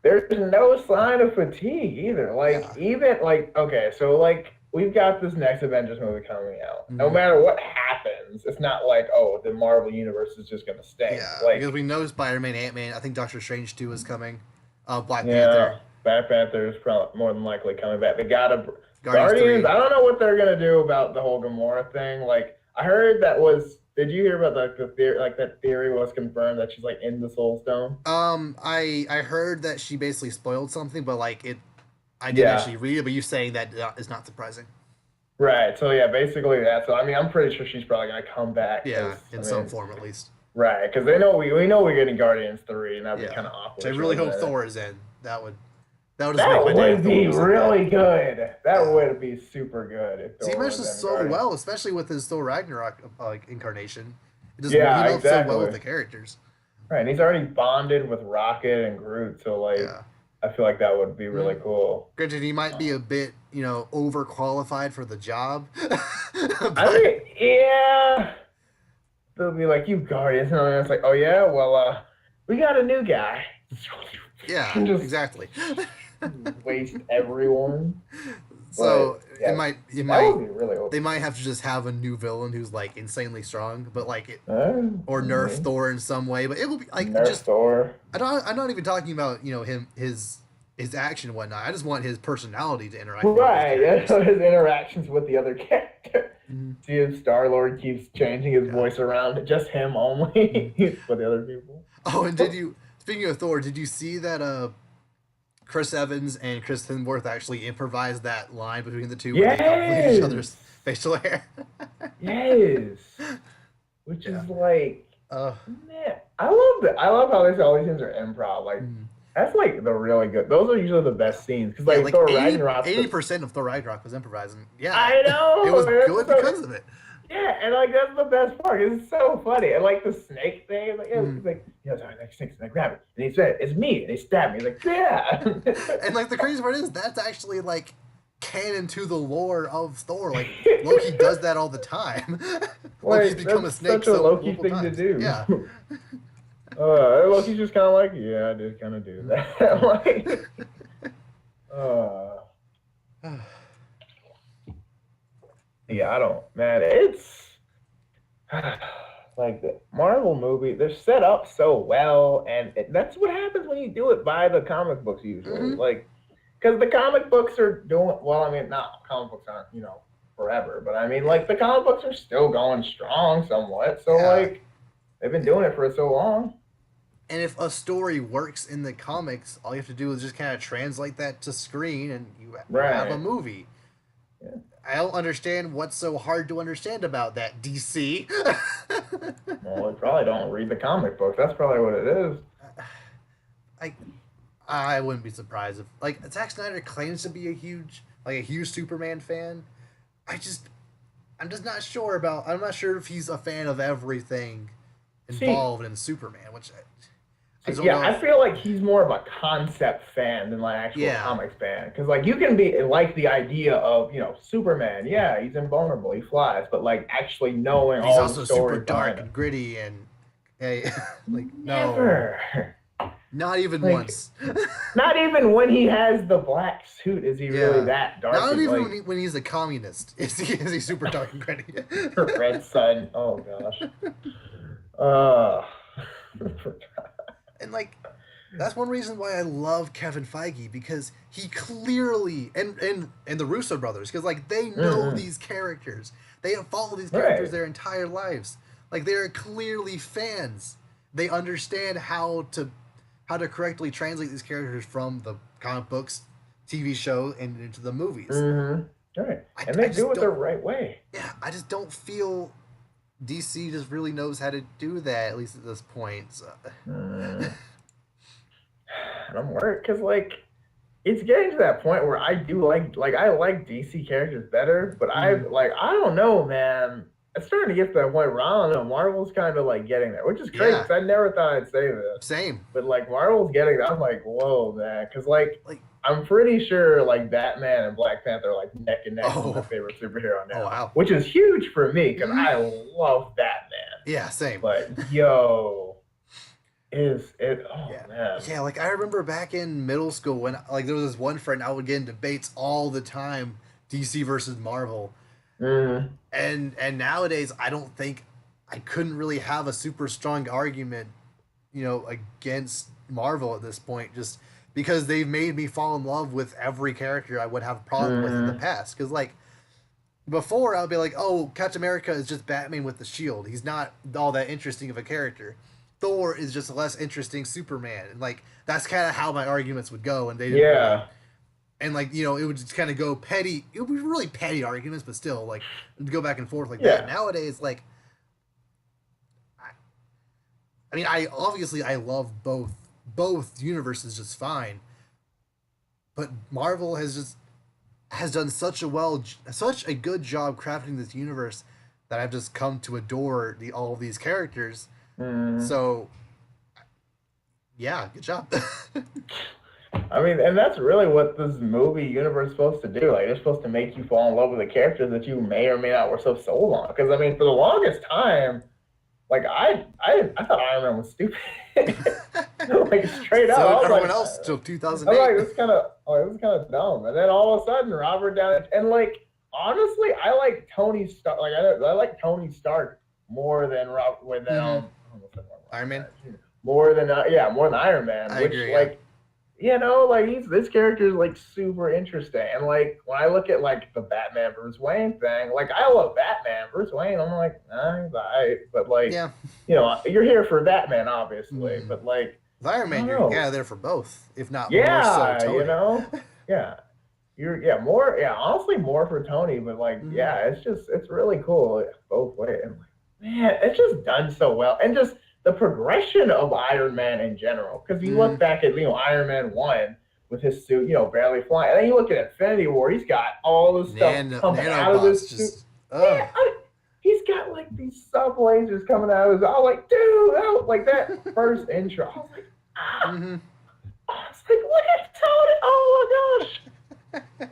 there's no sign of fatigue either. Like Yeah. even like okay, so like we've got this next Avengers movie coming out. No Mm-hmm. matter what happens, it's not like oh the Marvel universe is just gonna stink. Yeah, because Like we know Spider-Man, Ant-Man. I think Doctor Strange 2 is coming. Black Panther, yeah, Black Panther is probably more than likely coming back. They gotta Guardians Guardians. 3. I don't know what they're gonna do about the whole Gamora thing. Like I heard that was. Did you hear about like the theory? Like that theory was confirmed that she's like in the Soul Stone. I heard that she basically spoiled something, but like it, I didn't Yeah, actually read it. But you saying that is not surprising. right. So yeah, basically that. So I mean, I'm pretty sure she's probably gonna come back because Yeah, in I some mean, form at least. right? Because they know we know we're getting Guardians 3, and that'd be Yeah, kind of which I awkward for really a hope minute. Thor is in. That would just make That my day if would Thor be was in that. really good. That Yeah, would be super good if he Thor was meshes in so Guardians. well, especially with his Thor Ragnarok like incarnation. He Yeah, melds so well with exactly. the characters. Right, and he's already bonded with Rocket and Groot, so like Yeah. I feel like that would be really cool. Granted, he might be a bit, overqualified for the job, I but mean, yeah, they'll be like, "You Guardians," and it's like, "Oh yeah, well, we got a new guy." yeah, Just exactly. waste everyone. So But it yeah, might, it that might, would be really they open. might have to just have a new villain who's like insanely strong, but like it, or nerf Okay. Thor in some way. But it will be like Nerf just, Thor. I'm not even talking about him his action and whatnot. I just want his personality to interact more with those Right. characters. His interactions with the other character. Mhm. See if Star Lord keeps changing his Yeah. voice around, just him Mhm. only for the other people. Oh, and speaking of Thor, did you see that Chris Evans and Chris Hemsworth actually improvised that line between the two when they complimented each other's Yes. facial hair? Yes. Which Yeah. is like, Uh, man, I love that. I love how they say all these things are improv. Like, mm. that's like the really good. Those are usually the best scenes because Yeah, like like Thor 80 Ragnarok. percent of Thor Ragnarok was improvising. Yeah, I it know. was good So, because of it. yeah, and like that's the best part. It's so funny. And like the snake thing, like yeah, Mm. he's like, sorry, like snakes, and I grab it, and he said, "It's me," and he stabbed me. He's like, yeah. And like the crazy part is that's actually like canon to the lore of Thor. Like Loki does that all the time. Loki's Like become a that's snake such a so Loki multiple thing to times. Yeah. do. Loki's just kind of like, yeah, I did kind of do that. Like, uh, yeah, I don't, man. It's like the Marvel movie, they're set up so well, and that's what happens when you do it by the comic books usually. Mm-hmm. Like, because the comic books are doing well. I mean, not comic books aren't forever, but I mean, like the comic books are still going strong somewhat. So Yeah. like they've been doing it for so long. And if a story works in the comics, all you have to do is just kind of translate that to screen, and you have a Right. movie. Yeah. I don't understand what's so hard to understand about that, DC. Well, they probably don't read the comic books. That's probably what it is. I I wouldn't be surprised if like Zack Snyder claims to be a huge Superman fan. I just I'm just not sure about. I'm not sure if he's a fan of everything See, involved in Superman, which I See, just don't yeah, know I if. feel like he's more of a concept fan than like actual Yeah, comics fan. Because like you can be like the idea of Superman. Yeah, he's invulnerable, he flies, but like actually knowing but he's all the also super stories behind dark him. and gritty and hey, like no, Never. not even Like once. not even when he has the black suit is he really Yeah, that dark not and even like when he's a communist is he super dark and gritty. red sun. Oh gosh. Uh And like that's one reason why I love Kevin Feige because he clearly and the Russo brothers because like they know mm-hmm. these characters. They have followed these characters Right. their entire lives. Like they are clearly fans. They understand how to correctly translate these characters from the comic books, TV show, and into the movies. Mm-hmm. Right. I, And I they do just it the don't. right way. Yeah, I just don't feel DC just really knows how to do that at least at this point. So. Mm. And I'm worried because like it's getting to that point where I do like I like DC characters better, but Mhm. I don't know, man. It's starting to get to that point where I don't know. Marvel's kind of like getting there, which is crazy Yeah, because I never thought I'd say this, same. but like Marvel's getting there. I'm like, whoa, man, because like Like I'm pretty sure like Batman and Black Panther are like neck and neck for my oh favorite superhero oh now, wow. which is huge for me because Mhm. I love Batman. Yeah, same. But yo, is it? Oh Yeah. man. Yeah, like I remember back in middle school when like there was this one friend I would get in debates all the time, DC versus Marvel. Mm, And nowadays I don't think I couldn't really have a super strong argument, against Marvel at this point just because they've made me fall in love with every character I would have a problem with in the mm, past. Cuz like before I would be like, "Oh, Captain America is just Batman with the shield. He's not all that interesting of a character." Thor is just a less interesting Superman. And like that's kind of how my arguments would go and they didn't really yeah. and like it would just kind of go petty. It would be really petty arguments, but still like go back and forth like that. Yeah. Nowadays, like I mean, I love both universes just fine, but Marvel has done such a good job crafting this universe that I've just come to adore all of these characters. Mm. So yeah, good job. I mean, and that's really what this movie universe is supposed to do. Like, it's supposed to make you fall in love with the characters that you may or may not were so sold on. Because I mean, for the longest time, like I thought Iron Man was stupid. Like straight up, So I did was everyone like, else till I was 2008. like, this is kind of dumb. And then all of a sudden, Robert Downey, and like honestly, I like Tony Stark. Like I like Tony Stark more than Mm-hmm. I almost said Iron Man. more than more than Iron Man. I Which agree. Yeah. like like this character is like super interesting. And like when I look at like the Batman Bruce Wayne thing, like I love Batman. Bruce Wayne, I'm like, nah, he's alright. But like, Yeah. you're here for Batman, obviously. Mm-hmm. But like, With Iron I Man, don't you're know. kind of there for both, if not more so Yeah, Tony. Yeah. More honestly more for Tony, but like Mm-hmm. yeah, it's really cool both ways. And like, man, it's just done so well. And just the progression of Iron Man in general. Because you Mm-hmm. look back at Iron Man 1 with his suit, barely flying. And then you look at Infinity War, he's got all this stuff pumping out of Nanobots his suit. just Yeah, he's got like these sub lasers coming out of his. I was like, dude, like that first intro. I was like, ah. mm-hmm. I was like, look at Tony. Oh my gosh.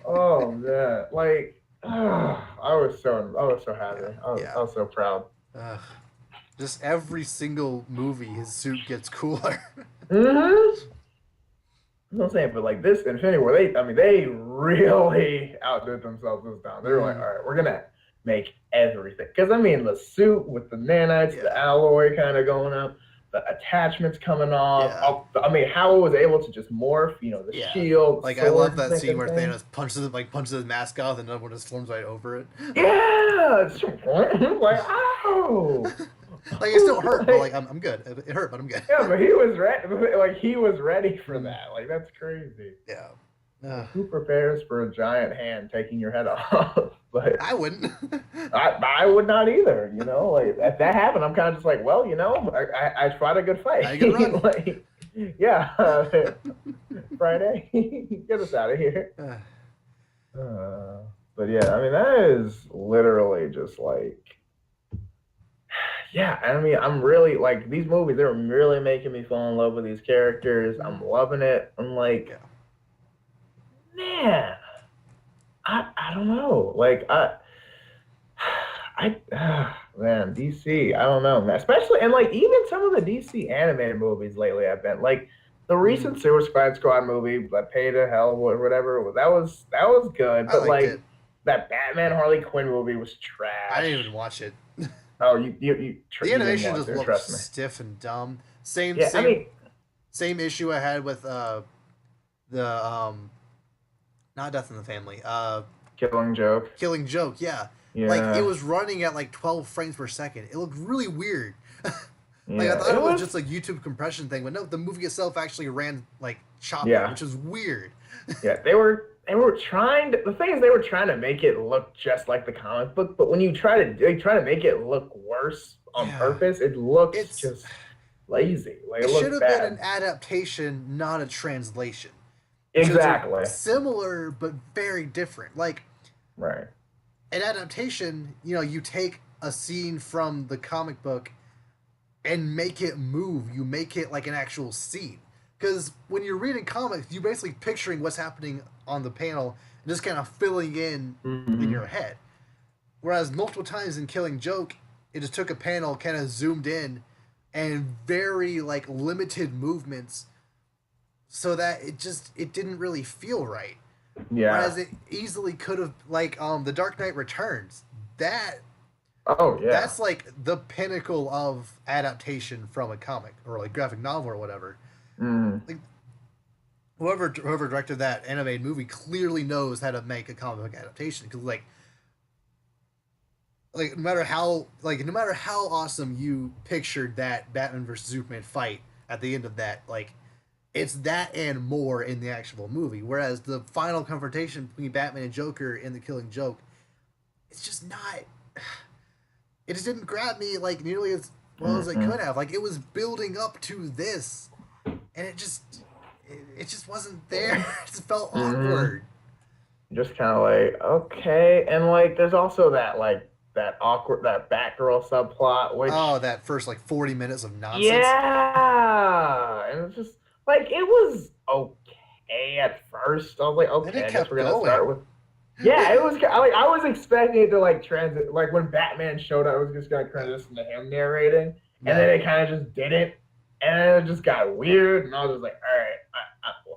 Oh man, like I was so happy. Yeah, I yeah. was so proud. uh, just every single movie his suit gets cooler. Mm-hmm. I'm saying, but like this Infinity War, they really outdid themselves this time. They were like, Mm. all right, make everything. Because I mean, the suit with the nanites, the alloy kind of going up, the attachments coming off. Yeah. I mean, how it was able to just morph. The shield. Like, I love swords, that scene where thing. Thanos punches his mask off, and another one just forms right over it. Yeah, it's like, ow. Like, it still hurt, but like I'm good. It hurt, but I'm good. Yeah, but he was ready. Like, he was ready for that. Like, that's crazy. Yeah. Who prepares for a giant hand taking your head off? But I wouldn't. I would not either. Like, if that happened, I'm kind of just like, well, I fought a good fight. I can run. Like, yeah, Friday, get us out of here. But yeah, I mean, that is literally just like. Yeah, I mean, I'm really like these movies. They're really making me fall in love with these characters. I'm loving it. I'm like, man, I don't know. Like man, DC. I don't know, man. Especially and like even some of the DC animated movies lately. I've been like the recent Suicide Squad movie, like Pay to Hell or whatever. That was good. But like that Batman Harley Quinn movie was trash. I didn't even watch it. Oh, the animation just looked stiff and dumb. Same issue I had with the not Death in the Family. Killing Joke. Killing Joke, yeah. Like it was running at like 12 frames per second. It looked really weird. Like I thought it was just a YouTube compression thing, but no, the movie itself actually ran like choppy, which is weird. Yeah, they were trying to. The thing is, they were trying to make it look just like the comic book, but when you try to make it look worse on purpose, it looks just lazy. Like it should have been an adaptation, not a translation. Exactly. Similar but very different. Like an adaptation, you take a scene from the comic book and make it move. You make it like an actual scene. Because when you're reading comics, you're basically picturing what's happening on the panel and just kind of filling in your head. Whereas multiple times in Killing Joke, it just took a panel, kind of zoomed in, and very like limited movements, so that it didn't really feel right. Yeah. Whereas it easily could have like The Dark Knight Returns. That's like the pinnacle of adaptation from a comic or like graphic novel or whatever. Like whoever directed that animated movie clearly knows how to make a comic book adaptation, because like no matter how awesome you pictured that Batman versus Superman fight at the end of that, like it's that and more in the actual movie. Whereas the final confrontation between Batman and Joker in The Killing Joke, it's just not. It just didn't grab me like nearly as well as it could have. Like it was building up to this. And it just wasn't there. It just felt awkward. Just kind of like, okay. And like there's also that Batgirl subplot, which that first like 40 minutes of nonsense. Yeah. And it's just like it was okay at first. I was like, okay, I guess we're gonna start with. Yeah, it was like I was expecting it to like transit, like when Batman showed up, I was just gonna transition to him narrating, and then it kind of just didn't. And it just got weird, and I was just like, all right,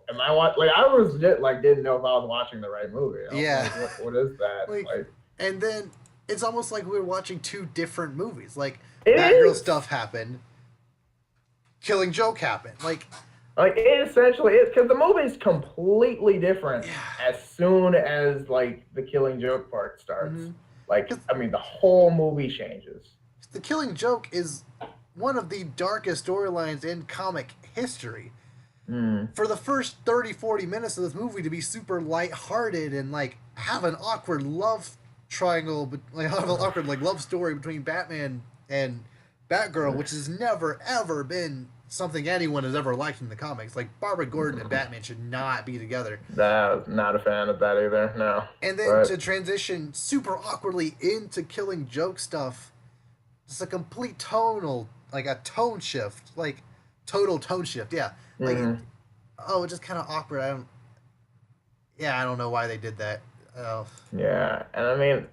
am I watching? Like, I was legit, like, didn't know if I was watching the right movie. Like, what is that? Like, and then it's almost like we were watching two different movies. Like, Batgirl stuff happened, Killing Joke happened. Like it essentially is, because the movie is completely different as soon as, like, the Killing Joke part starts. Like, I mean, the whole movie changes. The Killing Joke is one of the darkest storylines in comic history. For the first 30-40 minutes of this movie to be super lighthearted and like have an awkward love triangle, but like have an awkward like love story between Batman and Batgirl, which has never ever been something anyone has ever liked in the comics. Like Barbara Gordon and Batman should not be together. Not a fan of that either. No. And then to transition super awkwardly into Killing Joke stuff, it's a complete tonal. Like a tone shift, like total tone shift. Yeah. Like, it's just kind of awkward. I don't know why they did that. Yeah. And I mean,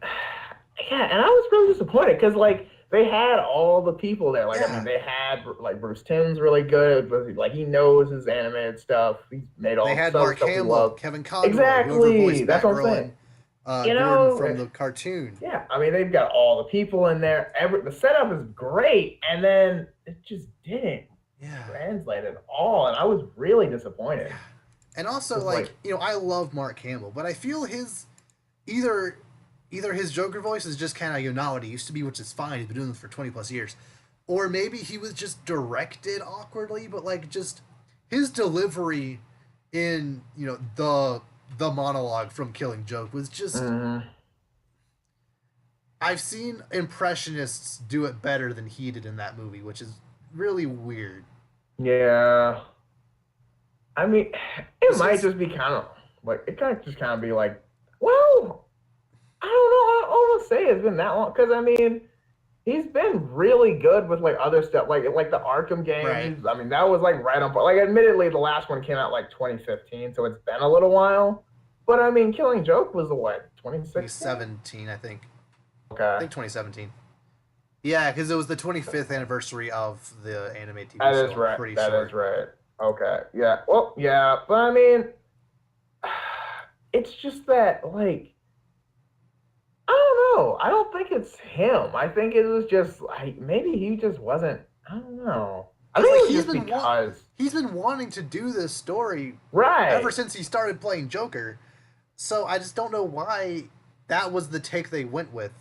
and I was really disappointed because like they had all the people there. Like, I mean, they had like Bruce Timm's really good, but like he knows his animated stuff. He's made all. They had Mark Hamill, Kevin Conroy, exactly. That's what I'm saying. You Gordon know, from the cartoon. yeah, I mean, they've got all the people in there. The setup is great, and then it just didn't Yeah. translate at all, and I was really disappointed. And also, It's like, I love Mark Hamill, but I feel his either his Joker voice is just kind of not what he used to be, which is fine. He's been doing this for 20 plus years, or maybe he was just directed awkwardly. But like, just his delivery in the monologue from Killing Joke was just. I've seen impressionists do it better than he did in that movie, which is really weird. Yeah. I mean, it might just be kind of like, it kind of just kind of be like, well, I don't know. I don't want to say it's been that long because I mean, he's been really good with like other stuff, like the Arkham games. Right. I mean, that was like right on. Like, admittedly, the last one came out like 2015, so it's been a little while. But I mean, Killing Joke was the what 2016? 2017, I think. Okay. I think 2017. Yeah, because it was the 25th anniversary of the animated TV that show. Is right. Pretty that sure. is right. Okay. Yeah. Well, yeah, but I mean, it's just that like. I don't know. I don't think it's him. I think it was just like maybe he just wasn't. I don't know. I think like, it was just because he's been wanting to do this story ever since he started playing Joker. So I just don't know why that was the take they went with.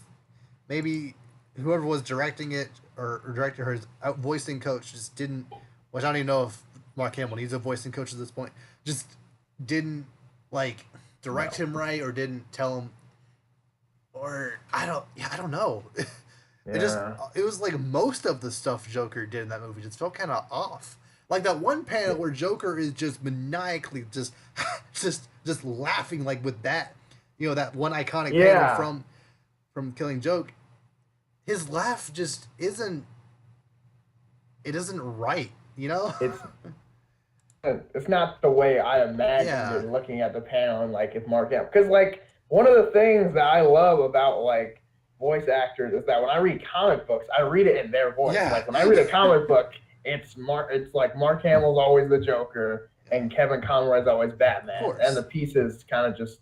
Maybe whoever was directing it or directing her voicing coach just didn't. Which I don't even know if Mark Hamill needs a voicing coach at this point. Just didn't like direct him right or didn't tell him. Or I don't know. It was like most of the stuff Joker did in that movie just felt kind of off. Like that one panel where Joker is just maniacally just laughing like with that, that one iconic panel from Killing Joke. His laugh just isn't right, It's not the way I imagined it looking at the panel and like if Mark Hamill, because like one of the things that I love about like voice actors is that when I read comic books, I read it in their voice. Yeah. Like when I read a comic book, it's like Mark Hamill's always the Joker and Kevin Conroy's always Batman, and the pieces kind of just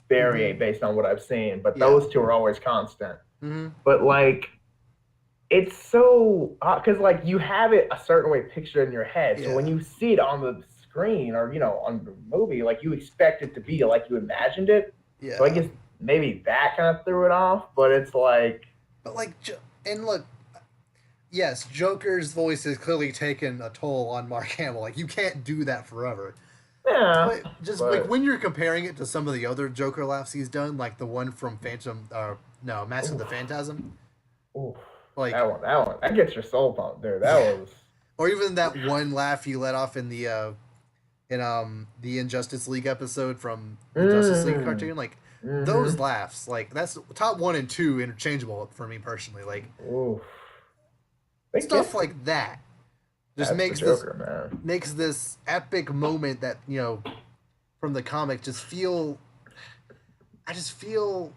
vary based on what I've seen. But those two are always constant. Mm-hmm. But like, it's so because like you have it a certain way pictured in your head, so when you see it on the screen or on the movie, like you expect it to be like you imagined it. Yeah. So I guess maybe that kind of threw it off, but it's like. But like, and look, yes, Joker's voice has clearly taken a toll on Mark Hamill. Like, you can't do that forever. Yeah. But like when you're comparing it to some of the other Joker laughs he's done, like the one from Mask of the Phantasm. Oof. Like that gets your soul pumped, dude. That was. Or even that one laugh he let off in the Injustice League episode from the Justice League cartoon, like those laughs, like that's top 1 and 2 interchangeable for me personally. Like stuff like that just makes this epic moment that from the comic just feel. I just feel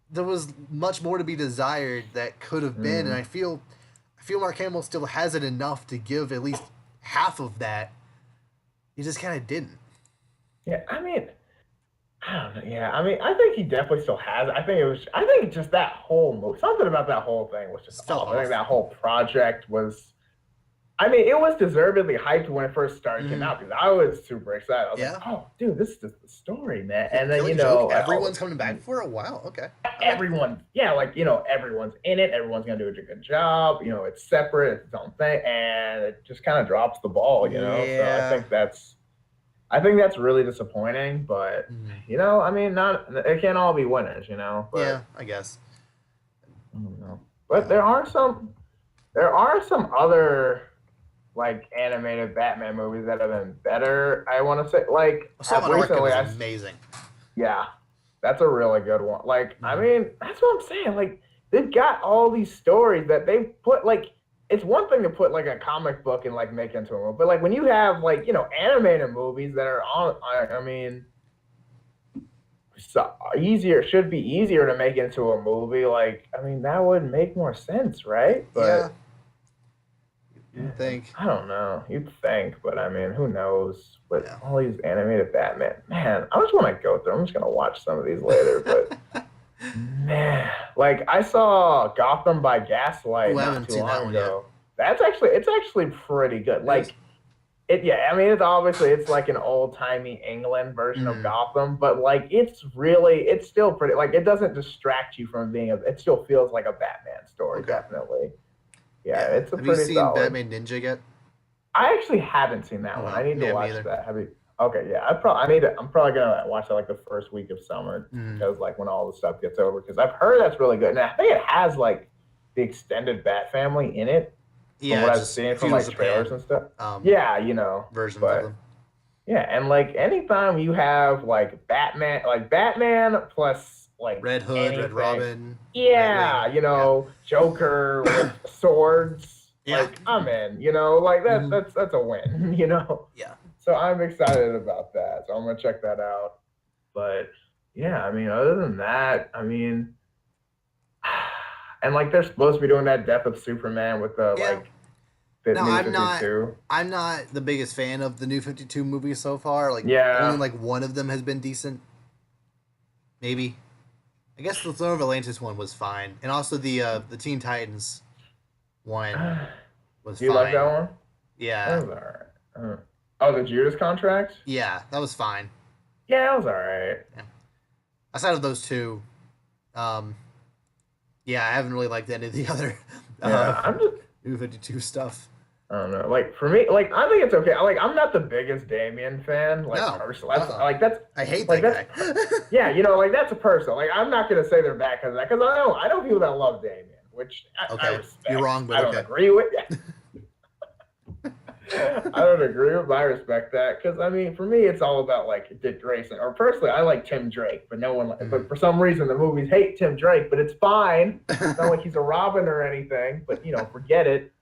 there was much more to be desired that could have been, and I feel Mark Hamill still has it enough to give at least half of that. He just kind of didn't. Yeah, I mean, I don't know. Yeah, I mean, I think he definitely still has it. I think just that whole something about that whole thing was just off. I think that whole project was. I mean, it was deservedly hyped when it first started came out because I was super excited. I was like, "Oh, dude, this is just the story, man!" And then everyone's coming back for a while. Okay, everyone, everyone's in it. Everyone's gonna do a good job. It's separate, it's its own thing, and it just kind of drops the ball. So I think that's really disappointing. But I mean, it can't all be winners. But, yeah, I guess. I don't know. But there are some other. Like animated Batman movies that have been better. I want to say, like recently, is amazing. Yeah, that's a really good one. Like, I mean, that's what I'm saying. Like, they've got all these stories that they put. Like, it's one thing to put like a comic book and like make it into a movie, but like when you have like animated movies that are on, I mean, should be easier to make into a movie. Like, I mean, that would make more sense, right? But. Yeah. You'd think. I don't know. You'd think, but I mean, who knows? But all these animated Batman, man, I just want to go through. I'm just gonna watch some of these later, but Man, like I saw Gotham by Oh, Gaslight I not haven't too seen that long one yet. ago. It's actually pretty good. It is. Like it, yeah. I mean, it's like an old-timey England version of Mm, Gotham, but like it's still pretty. Like it doesn't distract you from being a. It still feels like a Batman story, okay. definitely. Yeah, Yeah. it's a Have you pretty seen solid. Batman Ninja yet? I actually haven't seen that one. I No. need to Yeah, me watch either. that. Have you? Okay, yeah. I need to. I'm probably gonna watch that like the first week of summer Mm. because like when all the stuff gets over. Because I've heard that's really good, and I think it has like the extended Bat family in it from Yeah, what I've just seen from feudal like trailers Japan and stuff. um, Yeah, versions of but them. yeah, and like anytime you have like Batman plus like Red Hood, Red anything, Robin, yeah, Nightwing. Yeah. Joker with swords, Yeah. like I'm in, like Hmm. that's a win. Yeah. So I'm excited about that. So I'm gonna check that out. But yeah, I mean, other than that, I mean, and like they're supposed to be doing that Death of Superman with the Yeah. the No, new I'm not. 52. I'm not the biggest fan of the new 52 movies so far. Like only Yeah. like one of them has been decent. Maybe. I guess the Throne of Atlantis one was fine, and also the Teen Titans one was Do you like that fine. one? That Yeah. was all right. Oh, the Judas contract? Yeah, that was fine. Yeah, that was all right. Yeah. Aside of those two, um, yeah, I haven't really liked any of the other uh, Yeah, I'm just new 52 stuff. I don't know. Like for me, like I think it's okay. Like I'm not the biggest Damien fan. Like No. personally, that's Uh-uh. like that's I hate like that that's guy. yeah, like that's a personal. Like I'm not gonna say they're bad because of that because I know people that love Damien, which I Okay, you're respect. wrong, but I don't okay. agree with. I don't agree with, but I respect that because I mean, for me, it's all about like Dick Grayson. Or personally, I like Tim Drake, but no one. Mm. But for some reason, the movies hate Tim Drake, but it's fine. It's not like he's a Robin or anything. But forget it.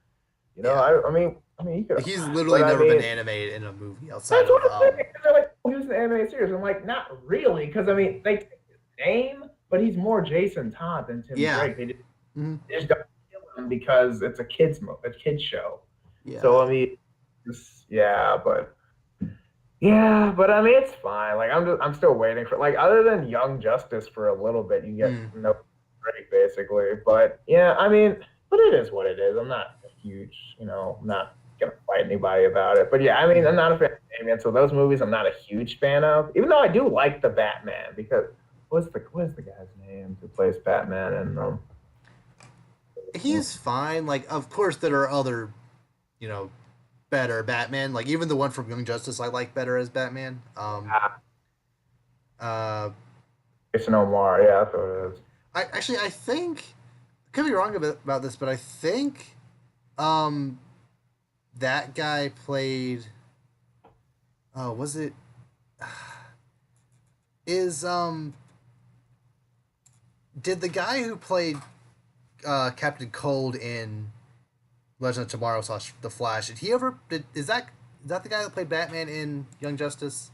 Yeah. I mean, you could. Like he's But literally I never been mean, animated in a movie outside that's of what I'm saying. 'Cause they're like, oh, he was in the animated series. I'm like, not really, because I mean, they take his name, but he's more Jason Todd than Tim yeah. Drake. Mhm. They just don't kill him because it's a kids show. So Yeah. I mean, yeah, but I mean, it's fine. Like I'm still waiting for like other than Young Justice for a little bit, you get Mm. no break basically. But yeah, I mean, but it is what it is. I'm not a huge, I'm not gonna fight anybody about it. But yeah, I mean, I'm Mhm. not a fan of Batman, so those movies I'm not a huge fan of. Even though I do like the Batman because what's the guy's name who plays Batman and He's fine. Like, of course, there are other, you know, better Batman. Like, even the one from Young Justice, I like better as Batman. Uh, Jason Omar. Yeah, that's what it is. I think could be wrong about this, but I think, um, that guy played. Oh, was it? Is did the guy who played Captain Cold in Legend of Tomorrow slash The Flash? Did he ever? Is that the guy that played Batman in Young Justice?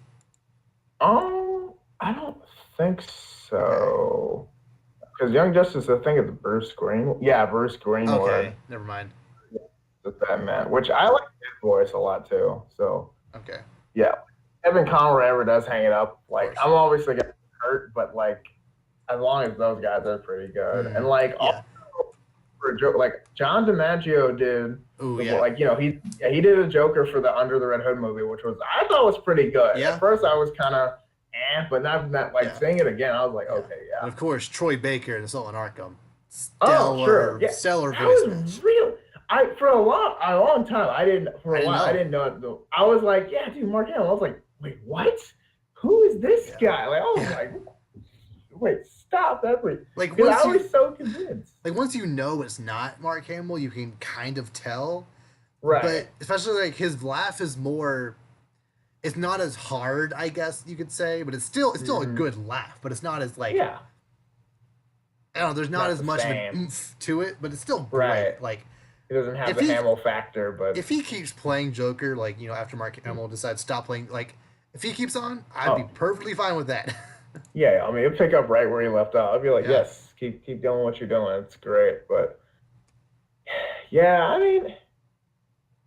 I don't think Okay. so. Because Young Justice, I think it's Bruce Green. Yeah, Bruce Okay. Greenwood, Never mind. the Batman, which I like his voice a lot too. So Okay. yeah, Evan Conroy ever does hang it up. Of Like course. I'm obviously gonna hurt, but like as long as those guys are pretty good, and Mm, like also yeah. for like John DiMaggio did Oh the yeah. like he did a Joker for the Under the Red Hood movie, which was I thought was pretty good. At Yeah. first I was kind of but not like Yeah. seeing it again, I was like, Yeah. okay, And yeah. of course, Troy Baker in Assault on Arkham. Oh, sure. Stellar, Yeah. stellar That voice was match. real. I for a long time I a didn't while I know. didn't know. I was like, yeah, dude, Mark Hamill. I was like, wait, what? Who is this Yeah. guy? Like I was Yeah. like, wait, stop that, Like because I was so convinced. once you know it's not Mark Hamill, you can kind of tell. Right. But especially like his laugh is more. It's not as hard, I guess you could say, but it's still a Hmm. good laugh. But it's not as like Yeah. I don't know. There's not Not as the much of an same. oomph to it, but it's still Right. great. Like He doesn't have if the he Hamill factor, but if he keeps playing Joker, like after Mark Hamill decides to stop playing, like if he keeps on, I'd be oh perfectly fine with that. yeah, I mean, it'll pick up right where he left off. I'd be like, Yeah. yes, keep doing what you're doing. It's great, but yeah, I mean,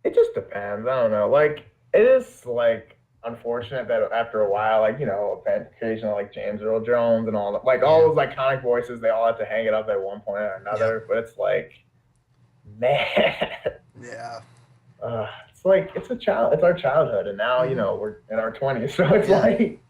it just depends. I don't know. Like, it is like unfortunate that after a while, like, occasionally like James Earl Jones and all that, like all Yeah. those iconic voices, they all have to hang it up at one point or another. Yeah. But it's like, man, Yeah. it's like it's our childhood, and now we're in our 20s, so it's Yeah. like,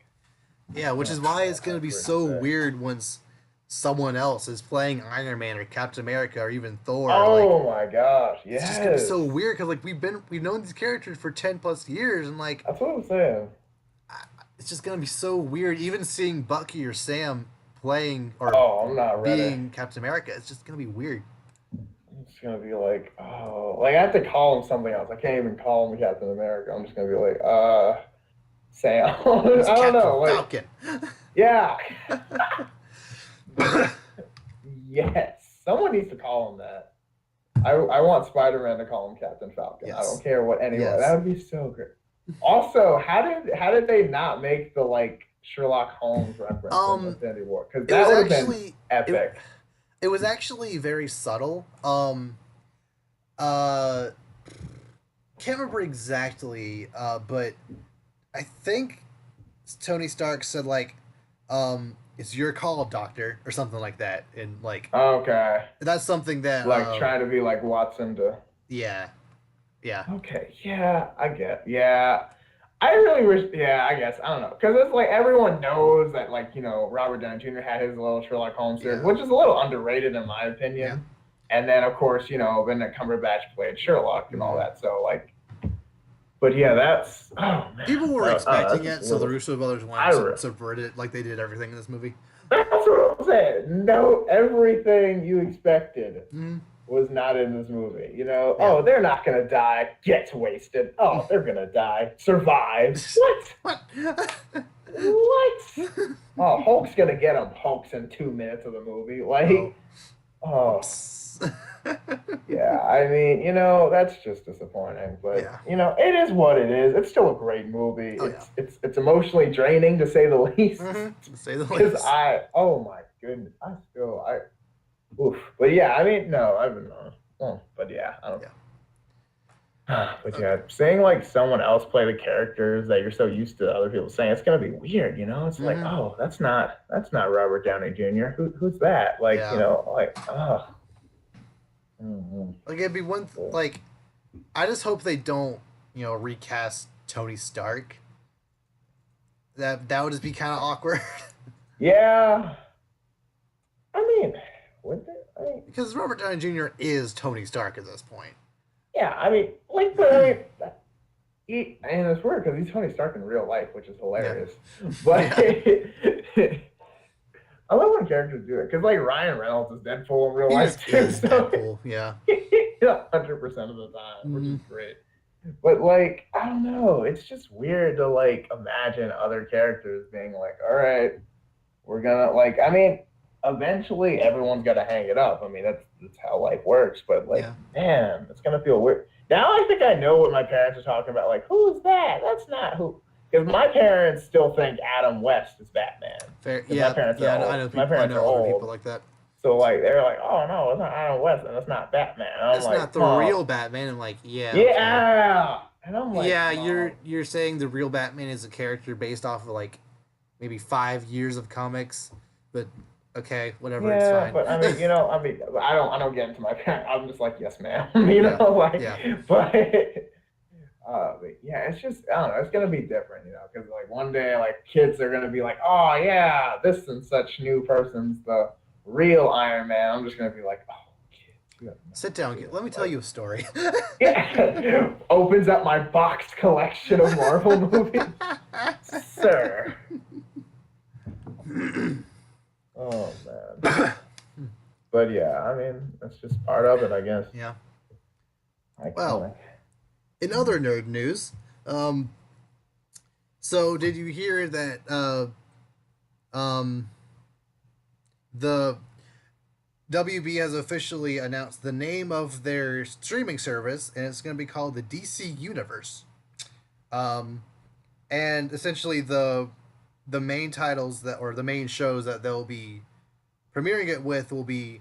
Yeah, which is why it's gonna be That's so weird to say. weird once someone else is playing Iron Man or Captain America or even Thor. Like, Oh my gosh, it's just gonna be so yes, weird because like we've known these characters for 10+ years, and like that's what I'm saying. it's just gonna be so weird. Even seeing Bucky or Sam playing or Oh, I'm not ready. being Captain America, it's just gonna be weird. It's gonna be like, oh, like I have to call him something else. I can't even call him Captain America. I'm just gonna be like, Sam. I It's don't Captain know, like, Falcon. yeah, yes. Someone needs to call him that. I want Spider-Man to call him Captain Falcon. I Yes. don't care what anyone. Yes. That would be so great. Also, how did they not make the like Sherlock Holmes reference in Infinity War? Because that would have been epic. It was actually very subtle. Can't remember exactly, but I think Tony Stark said like, "It's your call, Doctor," or something like that, and like Okay, that's something that like trying to be like Watson to. yeah, yeah, Okay, yeah, I get. Yeah, I really wish. Yeah, I guess I don't know because it's like everyone knows that like Robert Downey Jr. had his little Sherlock Holmes series, Yeah. which is a little underrated in my opinion. Yeah. And then of course Benedict Cumberbatch played Sherlock and all Mhm. that. So like, but yeah, that's man. people were That's expecting just it, a so the little- Russo brothers I wanted re- to subvert it like they did everything in this movie. That's what I'm saying. No, everything you expected Mhm. was not in this movie. Yeah. Oh, they're not gonna die. Gets wasted. Oh, they're gonna die. Survives. What? What? What? Oh, Hulk's gonna get him. Hulk's in 2 minutes of the movie. Like, oh, yeah. I mean, that's just disappointing. But Yeah. it is what it is. It's still a great movie. Oh, It's emotionally draining to say the least. To say the Because least. oh my goodness, oof. But yeah, I mean, no, I've been, but yeah, I don't. Yeah. But yeah, saying like someone else play the characters that you're so used to other people saying, it's gonna be weird, It's like, Mhm. oh, that's not Robert Downey Jr. Who's that? Like, Yeah. like, oh. Mhm. Like it'd be one like I just hope they don't, recast Tony Stark. That would just be kind of awkward. Yeah. I mean, would they? Because Robert Downey Jr. is Tony Stark at this point. Yeah, I mean, like, but I mean, and it's weird because he's Tony Stark in real life, which is hilarious. Yeah. But I love when characters do it because, like, Ryan Reynolds is Deadpool in real He life just too. is So Deadpool, yeah. 100% of the time, which is great. But like, I don't know, it's just weird to like imagine other characters being like, all right, we're gonna like. I mean, eventually everyone's got to hang it up. I mean, that's how life works. But like, man, it's gonna feel weird. Now I think I know what my parents are talking about. Like, who's that? That's not who. Because my parents still think Adam West is Batman. Fair. Yeah, my parents are old. I know people, My parents are old. people like that. So like they're like, oh no, it's not Adam West and it's not Batman. And I'm It's like, not the real Batman. I'm like, yeah. Yeah. And I'm like, yeah, you're saying the real Batman is a character based off of like maybe 5 years of comics, but okay, whatever, it's fine. But I mean, I don't get into my parents. I'm just like, yes, ma'am. But yeah, it's just I don't know. It's gonna be different, because like one day, like kids are gonna be like, oh yeah, this and such new person's the real Iron Man. I'm just gonna be like, oh. Sit down. Let me tell you a story. Yeah. Opens up my boxed collection of Marvel movies. Sir. Oh, man. But yeah, I mean, that's just part of it, I guess. Yeah. Well, in other nerd news, so did you hear that the WB has officially announced the name of their streaming service, and it's going to be called the DCUniverse. And essentially the main titles or the main shows that they'll be premiering it with will be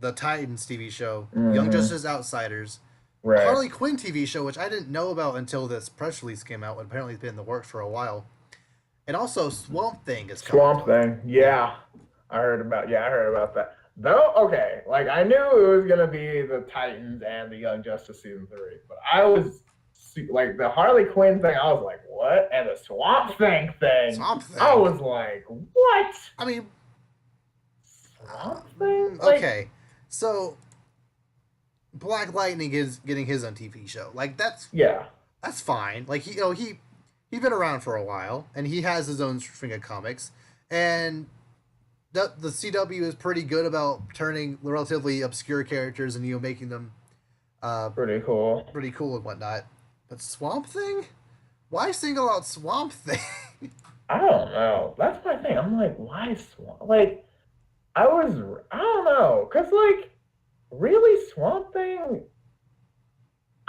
the Titans TV show, Young Justice Outsiders, Right. Harley Quinn TV show, which I didn't know about until this press release came out, and apparently it's been in the works for a while. And also Swamp Thing is coming to Swamp it. Thing. Yeah. I heard about that. Though, okay, like I knew it was gonna be the Titans and the Young Justice season 3, but I was like the Harley Quinn thing, I was like, what? And the Swamp thing, Swamp I Thing. was like, what? I mean, Swamp Thing? Like, okay. So Black Lightning is getting his own TV show. Like yeah. that's fine. Like he's been around for a while, and he has his own string of comics, and the CW is pretty good about turning relatively obscure characters and making them Pretty cool. pretty cool and whatnot. But Swamp Thing, why single out Swamp Thing? I don't know. That's my thing. I'm like, why Swamp? Like, I don't know. Because, like, really, Swamp Thing?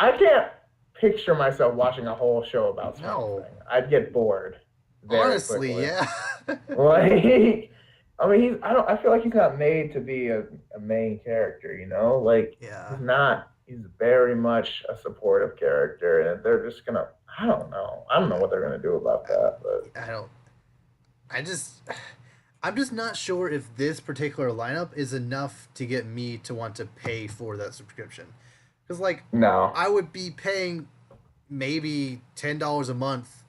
I can't picture myself watching a whole show about Swamp Thing. I'd get bored. Honestly, quickly. yeah. Like, I mean, I feel like he's not made to be a main character, you know? Like, Yeah. he's very much a supportive character, and they're just gonna, I don't know what they're gonna do about that, but I'm just not sure if this particular lineup is enough to get me to want to pay for that subscription. Because, like, no. I would be paying maybe $10 a month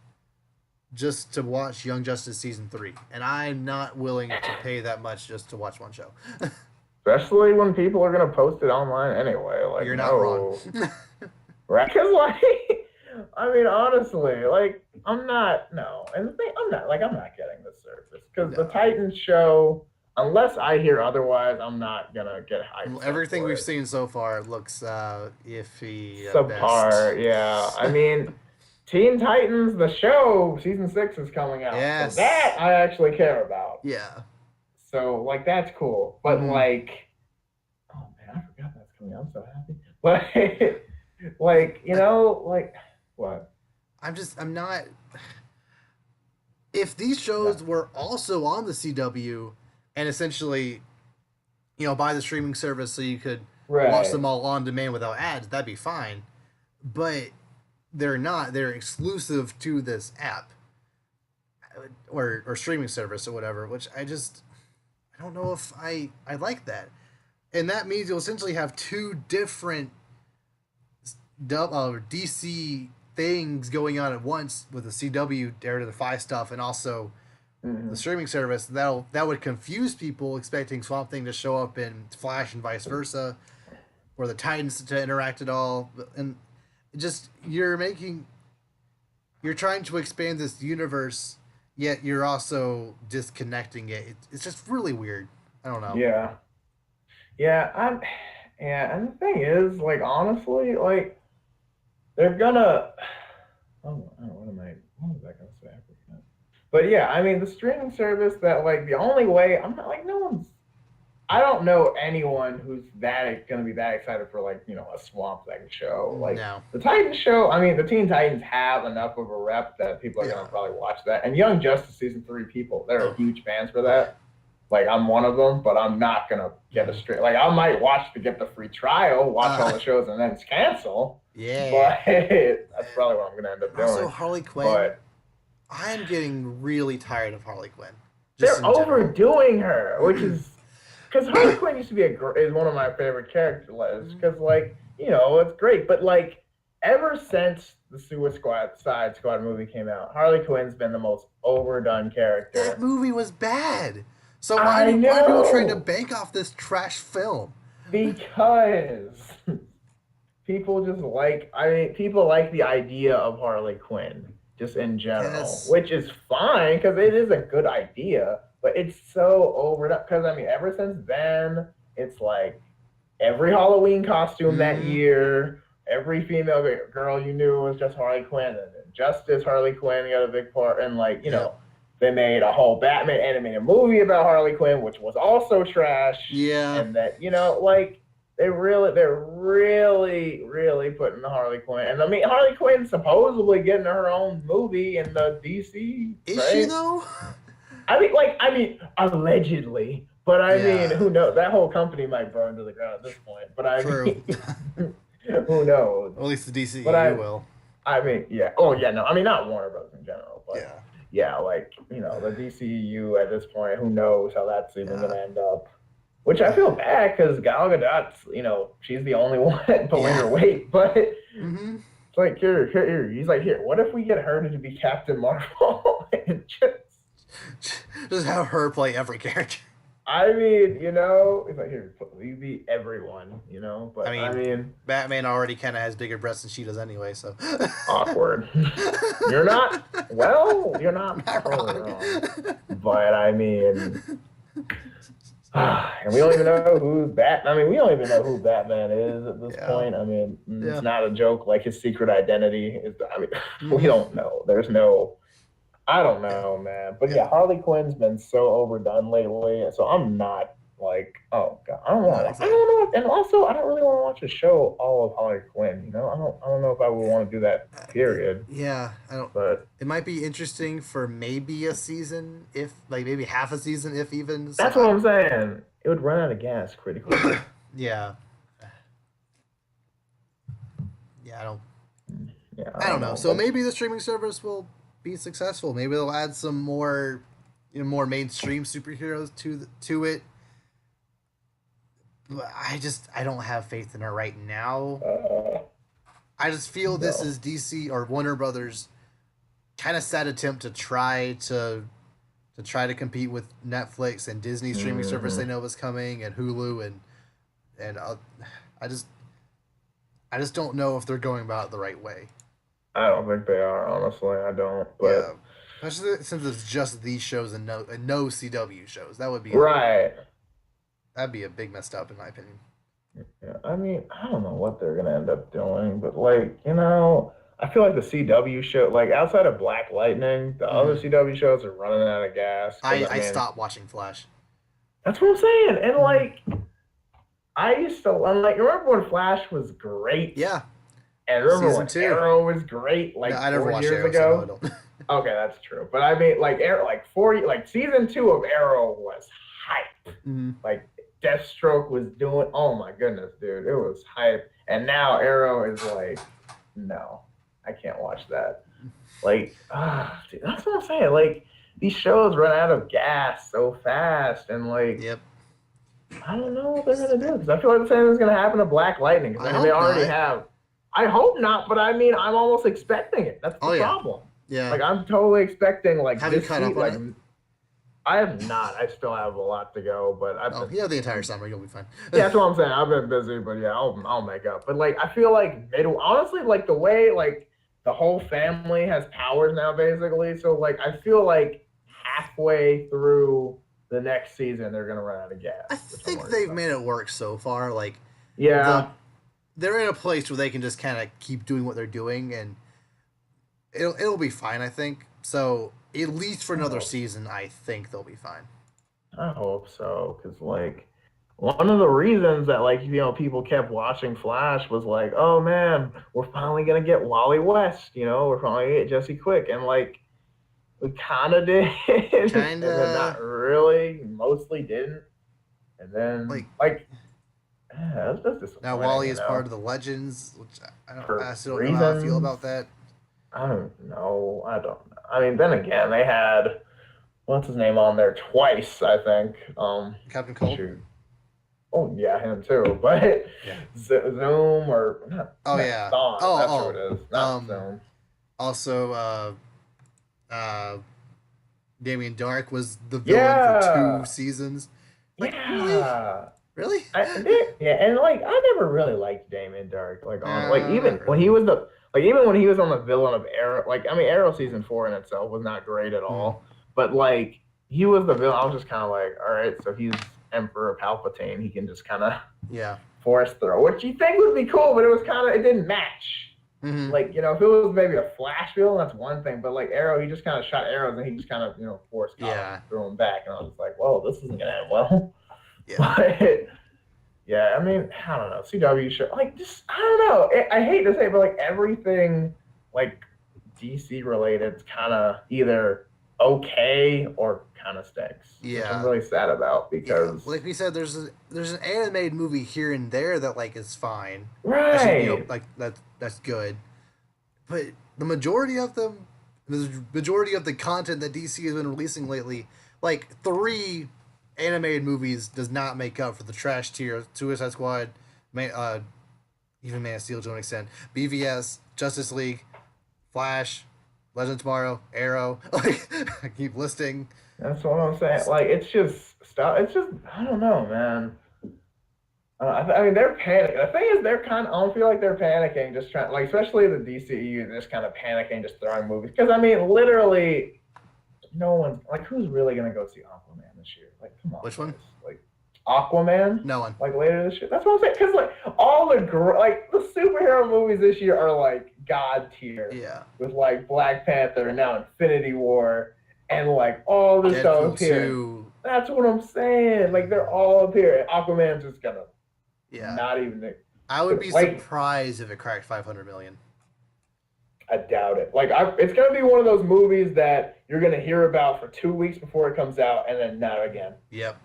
just to watch Young Justice Season 3. And I'm not willing to pay that much just to watch one show. Especially when people are going to post it online anyway. Like, You're not wrong. Right? Because, like, I mean, honestly, like, I'm not getting this service. Because the Titans show, unless I hear otherwise, I'm not going to get hyped. Everything we've seen so far looks iffy. Subpar, yeah. I mean, Teen Titans, the show, season 6 is coming out. Yes. So that I actually care about. Yeah. So, like, that's cool. But, like, oh, man, I forgot that's coming out. I'm so happy. But, like, you know, like, what? I'm not. If these shows were also on the CW and essentially, buy the streaming service so you could watch them all on demand without ads, that'd be fine. But they're not. They're exclusive to this app or streaming service or whatever, which I don't know if I like that. And that means you'll essentially have two different DC things going on at once with the CW Dare to Defy stuff and also the streaming service. That would confuse people expecting Swamp Thing to show up in Flash and vice versa, or the Titans to interact at all. And just you're trying to expand this universe, yet you're also disconnecting it. It's just really weird. I don't know. Yeah, and the thing is, like, honestly, like, they're gonna. What was I gonna say? I forgot. But yeah, I mean, the streaming service that, like, the only way I'm not like I don't know anyone who's gonna be that excited for, like, a Swamp Thing show. Like, the Titans show. I mean, the Teen Titans have enough of a rep that people are gonna probably watch that. And Young Justice season 3 people, they're huge fans for that. Like, I'm one of them, but I'm not gonna get a straight. Like, I might watch to get the free trial, watch all the shows, and then cancel. Yeah. But that's probably what I'm gonna end up doing. Also, Harley Quinn. But I'm getting really tired of Harley Quinn. They're overdoing her, which is because Harley Quinn used to be is one of my favorite characters. Because, like, it's great, but, like, ever since the Suicide Squad movie came out, Harley Quinn's been the most overdone character. That movie was bad. So why are people trying to bank off this trash film? Because people people like the idea of Harley Quinn just in general, which is fine because it is a good idea, but it's so overdone. Because, I mean, ever since then, it's like every Halloween costume that year, every female girl you knew was just Harley Quinn, and then Justice Harley Quinn got a big part, and, like, they made a whole Batman animated movie about Harley Quinn, which was also trash. Yeah. And that, like, they're really, really putting the Harley Quinn. And I mean, Harley Quinn's supposedly getting her own movie in the DC. Is she though? I mean, allegedly. But I mean, who knows? That whole company might burn to the ground at this point. But I mean, Who knows? Or at least the But DCEU will. I mean, yeah. Oh, yeah. No, I mean not Warner Bros. In general, but Yeah. yeah, like the DCU at this point, who knows how that's even Yeah. gonna end up? Which I feel bad because Gal Gadot's, she's the only one pulling her weight. But it's Mm-hmm. like here. He's like, here. What if we get her to be Captain Marvel and Just have her play every character. I mean, it's like here, you be everyone, But I mean, Batman already kind of has bigger breasts than she does anyway, so awkward. You're not. Well, you're not totally wrong. But I mean, and we don't even know who's Bat. I mean, we don't even know who Batman is at this point. I mean, it's not a joke. Like his secret identity is. I mean, we don't know. There's no. I don't know, man. But yeah, Harley Quinn's been so overdone lately, so I'm not like, oh god, I don't want. I don't know, and also I don't really want to watch a show all of Harley Quinn. I don't know if I would want to do that. Period. Yeah, I don't. But it might be interesting for maybe a season, if like maybe half a season, if even. That's what I'm saying. It would run out of gas pretty quickly. Yeah. Yeah, I don't. Yeah, I don't know. So maybe the streaming service will be successful. Maybe they'll add some more, more mainstream superheroes to it. But I don't have faith in her right now. I just feel this is DC or Warner Brothers kind of sad attempt to try to compete with Netflix and Disney streaming service they know is coming, and Hulu and I just don't know if they're going about it the right way. I don't think they are, honestly. I don't. But yeah. Especially since it's just these shows and no CW shows. That would be right. That'd be a big messed up, in my opinion. Yeah, I mean, I don't know what they're gonna end up doing, but like, I feel like the CW show, like outside of Black Lightning, the other CW shows are running out of gas. I stopped watching Flash. That's what I'm saying, and like, I'm like, remember when Flash was great? Yeah. And remember when Arrow was great, like I never 4 watched years Arrow, ago? So no, okay, that's true. But I mean, like Arrow, like season 2 of Arrow was hype. Like Deathstroke was doing. Oh my goodness, dude, it was hype. And now Arrow is like, no, I can't watch that. Like, dude, that's what I'm saying. Like these shows run out of gas so fast, and like, I don't know what they're gonna do because I feel like the same thing's gonna happen to Black Lightning. I mean, they already have. I hope not, but I mean, I'm almost expecting it. That's the problem. Yeah. Like, I'm totally expecting, like, have you caught up on it? I have not. I still have a lot to go, but you have the entire summer. You'll be fine. Yeah, that's what I'm saying. I've been busy, but yeah, I'll make up. But, like, I feel like, honestly, like, the way, like, the whole family has powers now, basically. So, like, I feel like halfway through the next season, they're going to run out of gas. I think they've made it work so far. Like, yeah. They're in a place where they can just kind of keep doing what they're doing, and it'll be fine, I think. So at least for another season, I think they'll be fine. I hope so, because like one of the reasons that like people kept watching Flash was like, oh man, we're finally gonna get Wally West, we're finally gonna get Jesse Quick, and like we kind of did, and then not really, mostly didn't, and then like. Yeah, that's now Wally is part of the Legends, which I still don't know how I feel about that. I don't know. I mean, then again, they had what's his name on there twice, I think. Captain Cold. Oh yeah, him too. But Zoom or not? Dawn, that's who it is. Not Zoom. Also, Damien Dark was the villain for 2 seasons. Like, really? And like I never really liked Damien Dark. Like even when he was on the villain of Arrow, like I mean Arrow season 4 in itself was not great at all. But like he was the villain, I was just kind of like, all right, so he's Emperor Palpatine. He can just kind of force throw, which you think would be cool, but it didn't match. Like if it was maybe a Flash villain, that's one thing. But like Arrow, he just kind of shot arrows and he just kind of forced threw him back, and I was like, whoa, this isn't gonna end well. Yeah. But yeah, I mean, I don't know. CW show, like, just I don't know. I hate to say it, but like everything like DC related is kind of either okay or kind of stinks, which I'm Yeah, really sad about yeah. because Like we said, there's an animated movie here and there that like is fine. Actually, right. like that's good. But the majority of them, the majority of the content that DC has been releasing lately, like three animated movies does not make up for the trash tier. Suicide Squad, Man, even Man of Steel to an extent, BVS, Justice League, Flash, Legend of Tomorrow, Arrow. Like I keep listing. That's what I'm saying. Like it's just stuff. It's just I don't know, man. I mean, they're panicking. The thing is, they're kind of. I don't feel like they're panicking, just trying. Like, especially the DCEU, they're just kind of panicking, just throwing movies. Because I mean, literally, no one's like, who's really gonna go see Aquaman this year? Like, come on, Which one? guys. Like, Aquaman, No one. like later this year. That's what I'm saying. Because like all the like the superhero movies this year are like god tier. Yeah. With like Black Panther and now Infinity War and like all the Deadpool stuff here. 2. That's what I'm saying. Like they're all up here. Aquaman's just gonna Yeah. not even. I would be like, surprised if it cracked 500 million. I doubt it. Like it's gonna be one of those movies that you're gonna hear about for 2 weeks before it comes out, and then not again. Yep.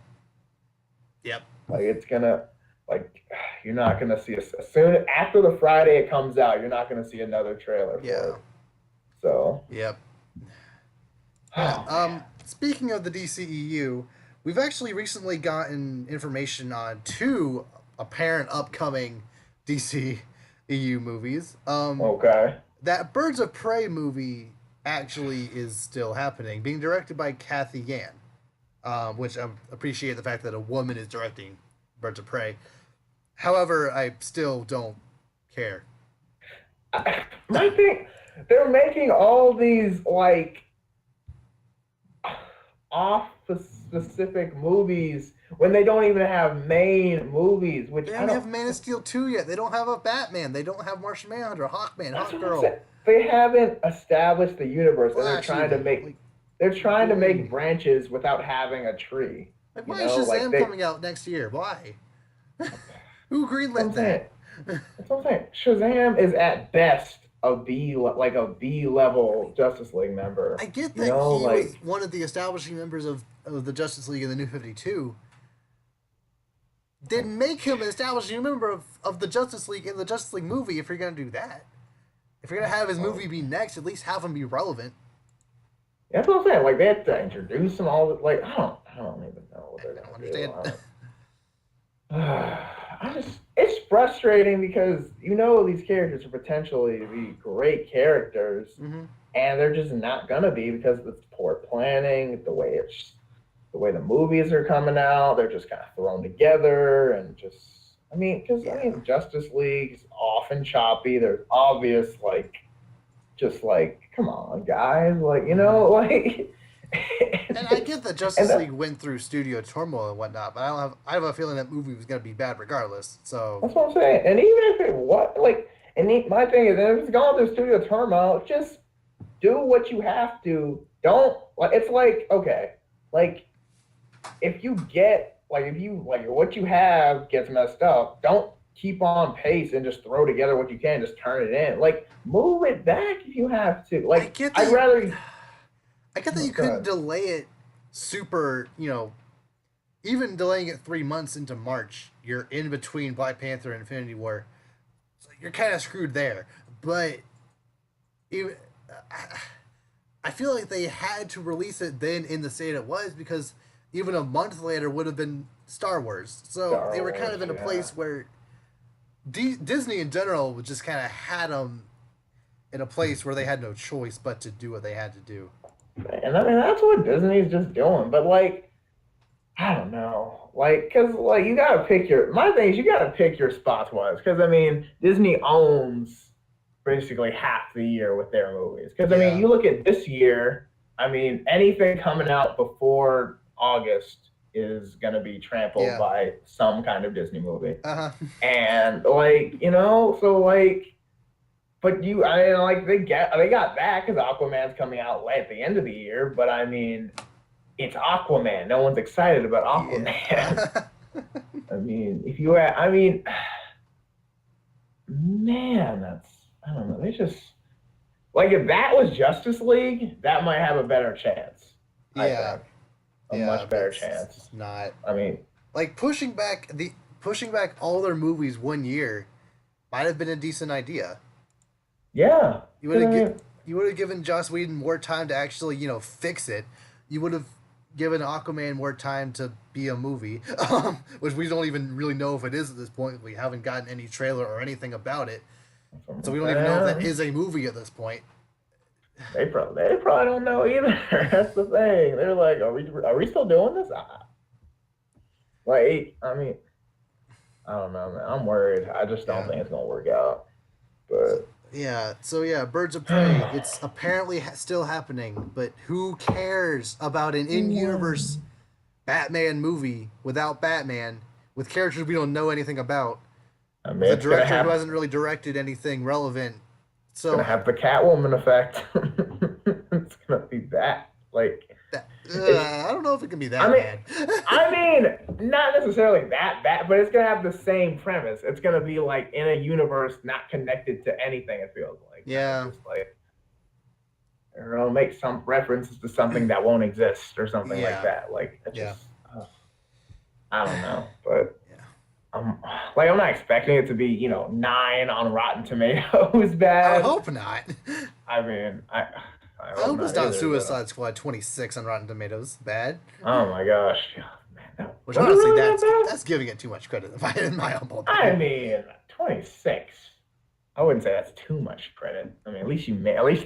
Yep. Like it's gonna, like you're not gonna see as soon after the Friday it comes out. You're not gonna see another trailer for it. So. Yep. Oh, Speaking of the DCEU, we've actually recently gotten information on two apparent upcoming DCEU movies. okay. That Birds of Prey movie actually is still happening, being directed by Kathy Yan, which I appreciate the fact that a woman is directing Birds of Prey. However, I still don't care. My thing, they're making all these like off specific movies when they don't even have main movies, which They I don't don't have Man of Steel 2 yet. They don't have a Batman. They don't have Martian Manhunter, Hawkman, that's what I'm Hawkgirl. saying. They haven't established the universe, and Flash they're trying to Boom. make branches without having a tree. Like, You why is know, Shazam coming out next year? Why? Who greenlit that? That's what I'm saying. Shazam is at best a B level Justice League member. I get You that know, he like was one of the establishing members of the Justice League in the New 52. Then make him an establishing member of the Justice League in the Justice League movie if you're going to do that. If you're going to have his movie be next, at least have him be relevant. that's what I'm saying. Like they have to introduce them all. Like I don't even know what they're I don't gonna understand. do. It's frustrating because you know these characters are potentially be great characters, Mm-hmm. and they're just not gonna be because of the poor planning, the way the movies are coming out. They're just kind of thrown together, and just I mean, Justice League's often choppy. There's obvious just come on, guys, like. And I get that Justice League went through studio turmoil and whatnot, but I have a feeling that movie was going to be bad regardless. So That's what I'm saying. And even if my thing is, if it's gone through studio turmoil, just do what you have to. Don't it's okay, if you get what you have gets messed up, don't keep on pace and just throw together what you can, just turn it in. Move it back if you have to. I get that you couldn't delay it super, even delaying it 3 months into March, you're in between Black Panther and Infinity War. So you're kind of screwed there. But I feel like they had to release it then in the state it was because even a month later would have been Star Wars. So they were kind of in a place where Disney in general just kind of had them in a place where they had no choice but to do what they had to do. And I mean, that's what Disney's just doing. But I don't know. Because you gotta pick my thing is you gotta pick your spots wise. Because I mean, Disney owns basically half the year with their movies. Because I mean, you look at this year. I mean, anything coming out before August is gonna be trampled by some kind of Disney movie. And but they got that because Aquaman's coming out at the end of the year. But I mean, it's Aquaman. No one's excited about Aquaman. Yeah. I mean, man, I don't know. They just Like if that was Justice League, that might have a better chance. I Yeah, think a yeah, much but better it's chance. not I mean, like pushing back all their movies 1 year might have been a decent idea. yeah. You would 'Cause I have mean, you would have given Joss Whedon more time to actually fix it. You would have given Aquaman more time to be a movie, which we don't even really know if it is at this point. We haven't gotten any trailer or anything about it, so we don't even know if that is a movie at this point. they probably don't know either. That's the thing. They're like, are we still doing this? Like, I mean, I don't know, man. I'm worried. I just don't Yeah. think it's gonna work out. So, But yeah, Birds of Prey. It's apparently still happening, but who cares about an in-universe Batman movie without Batman, with characters we don't know anything about, I mean, with a it's gonna director who have hasn't really directed anything relevant. it's gonna So have the Catwoman effect. It's gonna be that. Like, it's. I don't know if it can be I that mean, bad. I mean, not necessarily that bad, but it's gonna have the same premise. It's gonna be like in a universe not connected to anything. It feels like, Yeah, just like they're gonna make some references to something that won't exist or something like yeah, that. Like, it yeah, just, I don't know, but. yeah. I'm not expecting it to be, 9 on Rotten Tomatoes I bad. hope not. I mean, I I hope hope it's not not either, but Suicide Squad 26 on Rotten Tomatoes. Bad. oh my gosh, yeah, man, Which was it honestly, really that's that bad? that's giving it too much credit in my humble I opinion. mean, 26. I wouldn't say that's too much credit. I mean, at least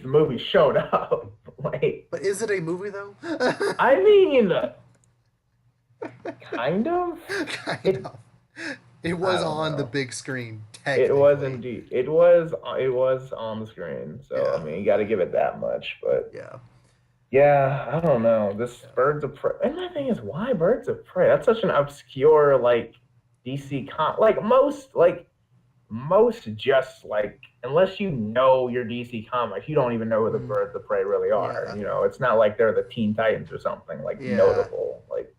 the movie showed up. Like, But is it a movie though? I mean, kind of. Kind It. of. It I was don't on the know. big screen, It was technically. indeed. It was on the screen. So I Yeah. mean, you got to give it that much, but. Yeah. Yeah, I don't know. This Yeah. Birds of Prey. And my thing is, why Birds of Prey? That's such an obscure like DC most just like unless you know your DC comics, you don't even know who the Mm, Birds of Prey really are. yeah. It's not like they're the Teen Titans or something like Yeah. notable. Like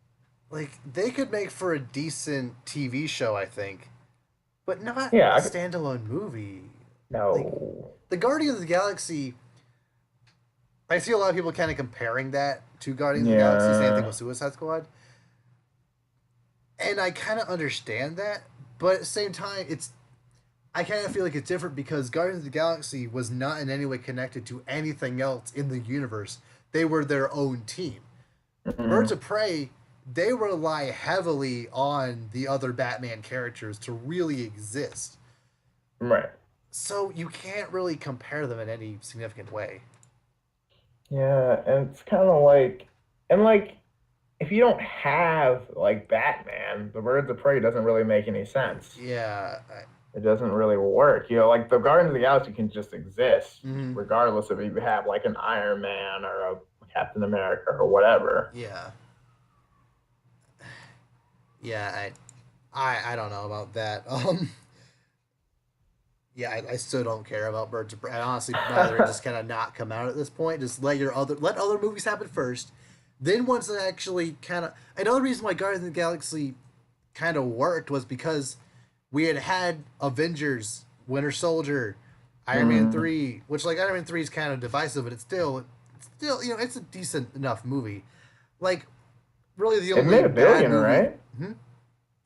Like they could make for a decent TV show, I think, but not yeah, a standalone movie. Like no. the Guardians of the Galaxy, I see a lot of people kind of comparing that to Guardians of the Galaxy, same thing Yeah. with Suicide Squad, and I kind of understand that, but at the same time, I kind of feel like it's different because Guardians of the Galaxy was not in any way connected to anything else in the universe. They were their own team. Birds Mm, of Prey, they rely heavily on the other Batman characters to really exist. right. So you can't really compare them in any significant way. Yeah, and it's kind of like and like if you don't have like Batman, the Birds of Prey doesn't really make any sense. Yeah. It doesn't really work. Like the Guardians of the Galaxy can just exist, Mhm. regardless if you have like an Iron Man or a Captain America or whatever. Yeah. Yeah. I don't know about that. Yeah, I still don't care about Birds of Prey. I honestly rather it just kind of not come out at this point. Just let other movies happen first. Then once it actually kind of another reason why Guardians of the Galaxy kind of worked was because we had Avengers, Winter Soldier, Iron Man Mm. 3, which like Iron Man 3 is kind of divisive, but it's still it's a decent enough movie. Like really the It only made a bad billion, movie. right? Hmm?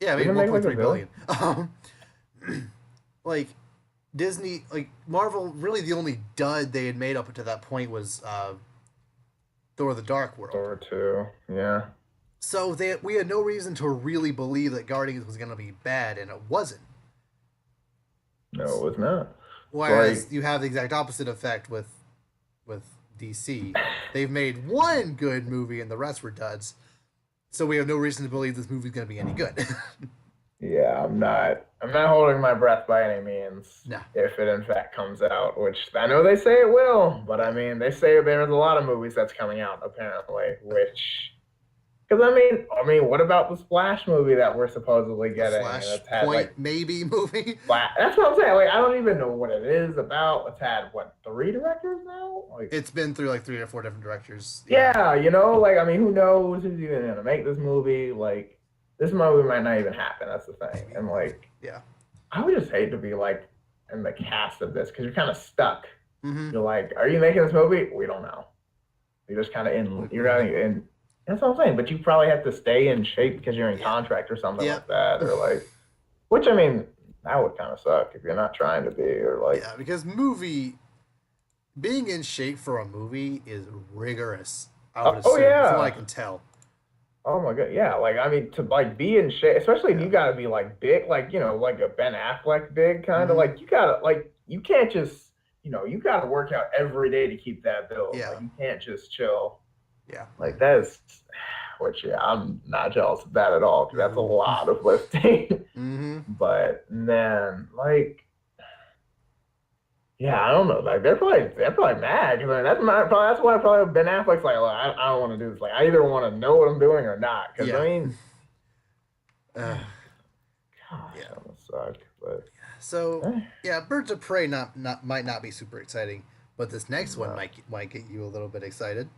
Yeah, I Didn't mean it make like a 1.3 billion? billion. Like Disney, like Marvel, really the only dud they had made up to that point was Thor: The Dark World. Or two. Yeah. So we had no reason to really believe that Guardians was going to be bad, and it wasn't. No, it was not. Whereas Like, you have the exact opposite effect with DC. They've made one good movie, and the rest were duds. So we have no reason to believe this movie's going to be any good. yeah, I'm not holding my breath by any means No. if it in fact comes out, which I know they say it will, but I mean they say there's a lot of movies that's coming out apparently, which because I mean, what about the Splash movie that we're supposedly The getting? And it's had Flashpoint like maybe movie. That's what I'm saying. Like, I don't even know what it is about. It's had what 3 directors now? Like, It's been through like 3 or 4 different directors. Yeah. yeah, like I mean, who knows who's even gonna make this movie? Like, this movie might not even happen. That's the thing. And like, Yeah. I would just hate to be like in the cast of this because you're kind of stuck. Mm-hmm. You're like, are you making this movie? We don't know. You're just kind of in. You're not in. That's what I'm saying. But you probably have to stay in shape because you're in Yeah. contract or something Yep. like that, or like, which I mean, that would kind of suck if you're not trying to be, or like, Yeah, because being in shape for a movie is rigorous. I would oh assume, from what I yeah, can tell. oh my God, yeah. Like I mean, to like be in shape, especially if Yeah. you gotta be like big, like like a Ben Affleck big kind of Mm-hmm. like you gotta like you can't just you gotta work out every day to keep that build. Like Yeah. you can't just chill. Yeah. Like that is, which yeah, I'm not jealous of that at all because that's a No. lot of lifting. Mm-hmm. But then like. Yeah, I don't know. Like they're probably mad because I mean, that's why probably Ben Affleck's like, look, I don't want to do this. Like I either want to know what I'm doing or not. Because I Yeah. mean, Uh, gosh, yeah. that must suck. But So eh, yeah, Birds of Prey not might not be super exciting, but this next one no. might get you a little bit excited.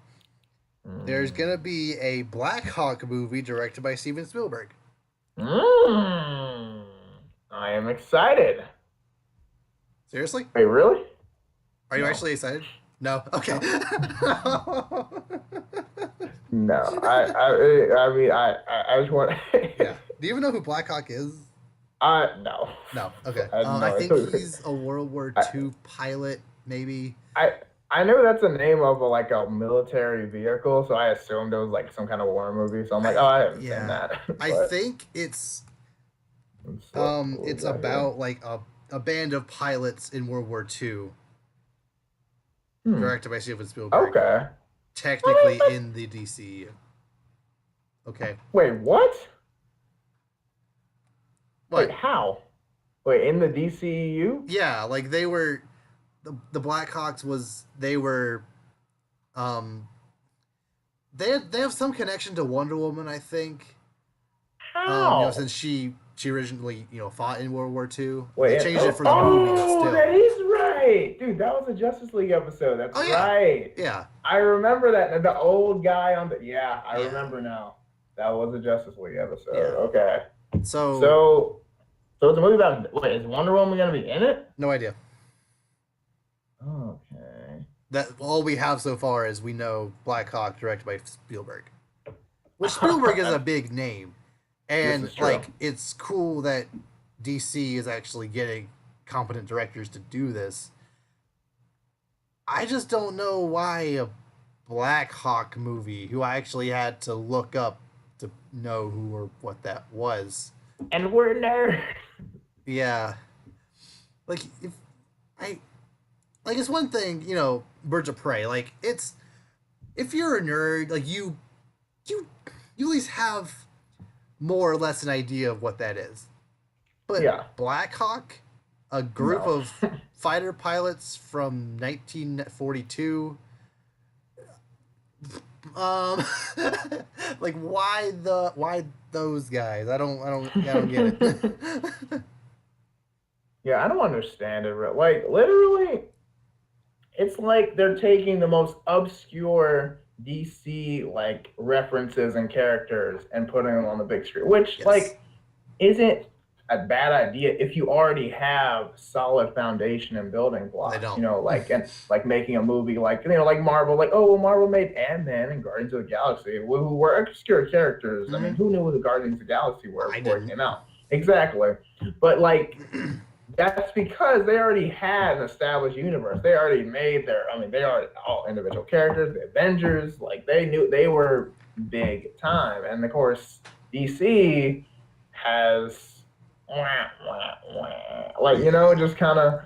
There's Mm. gonna be a Black Hawk movie directed by Steven Spielberg. Mm. I am excited. Seriously? Wait, really? Are you No, actually excited? No. Okay. no, no. I mean, I just want. Yeah. Do you even know who Black Hawk is? No. No. Okay. I No, I think told he's a World War I, II pilot, maybe. I I know that's the name of like a military vehicle, so I assumed it was like some kind of war movie. So I'm like, oh, I haven't seen Yeah. that. I But think what was it's that here? about like a band of pilots in World War II, Hmm. directed by Steven Spielberg. Okay. I mean, Technically in the DCU. Okay. wait, what? Wait, What? how? Wait, in the DCEU? Yeah, like they were the Blackhawks was they were um they have some connection to Wonder Woman, I think. How? Since she originally, fought in World War II. They Wait, changed it oh, for the movie, but oh, still. that is right. Dude, that was a Justice League episode. That's Oh yeah. right. Yeah. I remember that. The old guy on the, yeah, I Yeah. remember now. That was a Justice League episode. Yeah. Okay. So So, so it's a movie about, wait, is Wonder Woman going to be in it? no idea. Okay. That all we have so far is we know Black Hawk directed by Spielberg. Which Spielberg is a big name. This And is true. like it's cool that DC is actually getting competent directors to do this. I just don't know why a Black Hawk movie, who I actually had to look up to know who or what that was. And we're nerds. Yeah. Like if I like it's one thing, Birds of Prey. Like it's if you're a nerd, like you at least have more or less an idea of what that is. But Yeah. Black Hawk, a group No. of fighter pilots from 1942. Um, like why those guys? I don't get it. Yeah, I don't understand it. Like, literally, it's like they're taking the most obscure DC like references and characters and putting them on the big screen, which Yes, like isn't a bad idea if you already have solid foundation and building they blocks. don't. And like making a movie like like Marvel, like oh well, Marvel made Antman and Guardians of the Galaxy, who were obscure characters. I mean, who knew who the Guardians of the Galaxy were I before it didn't. came out? Exactly, but like that's because they already had an established universe. They already made they are all individual characters, the Avengers, like they knew they were big time. And of course, DC has like, just kind of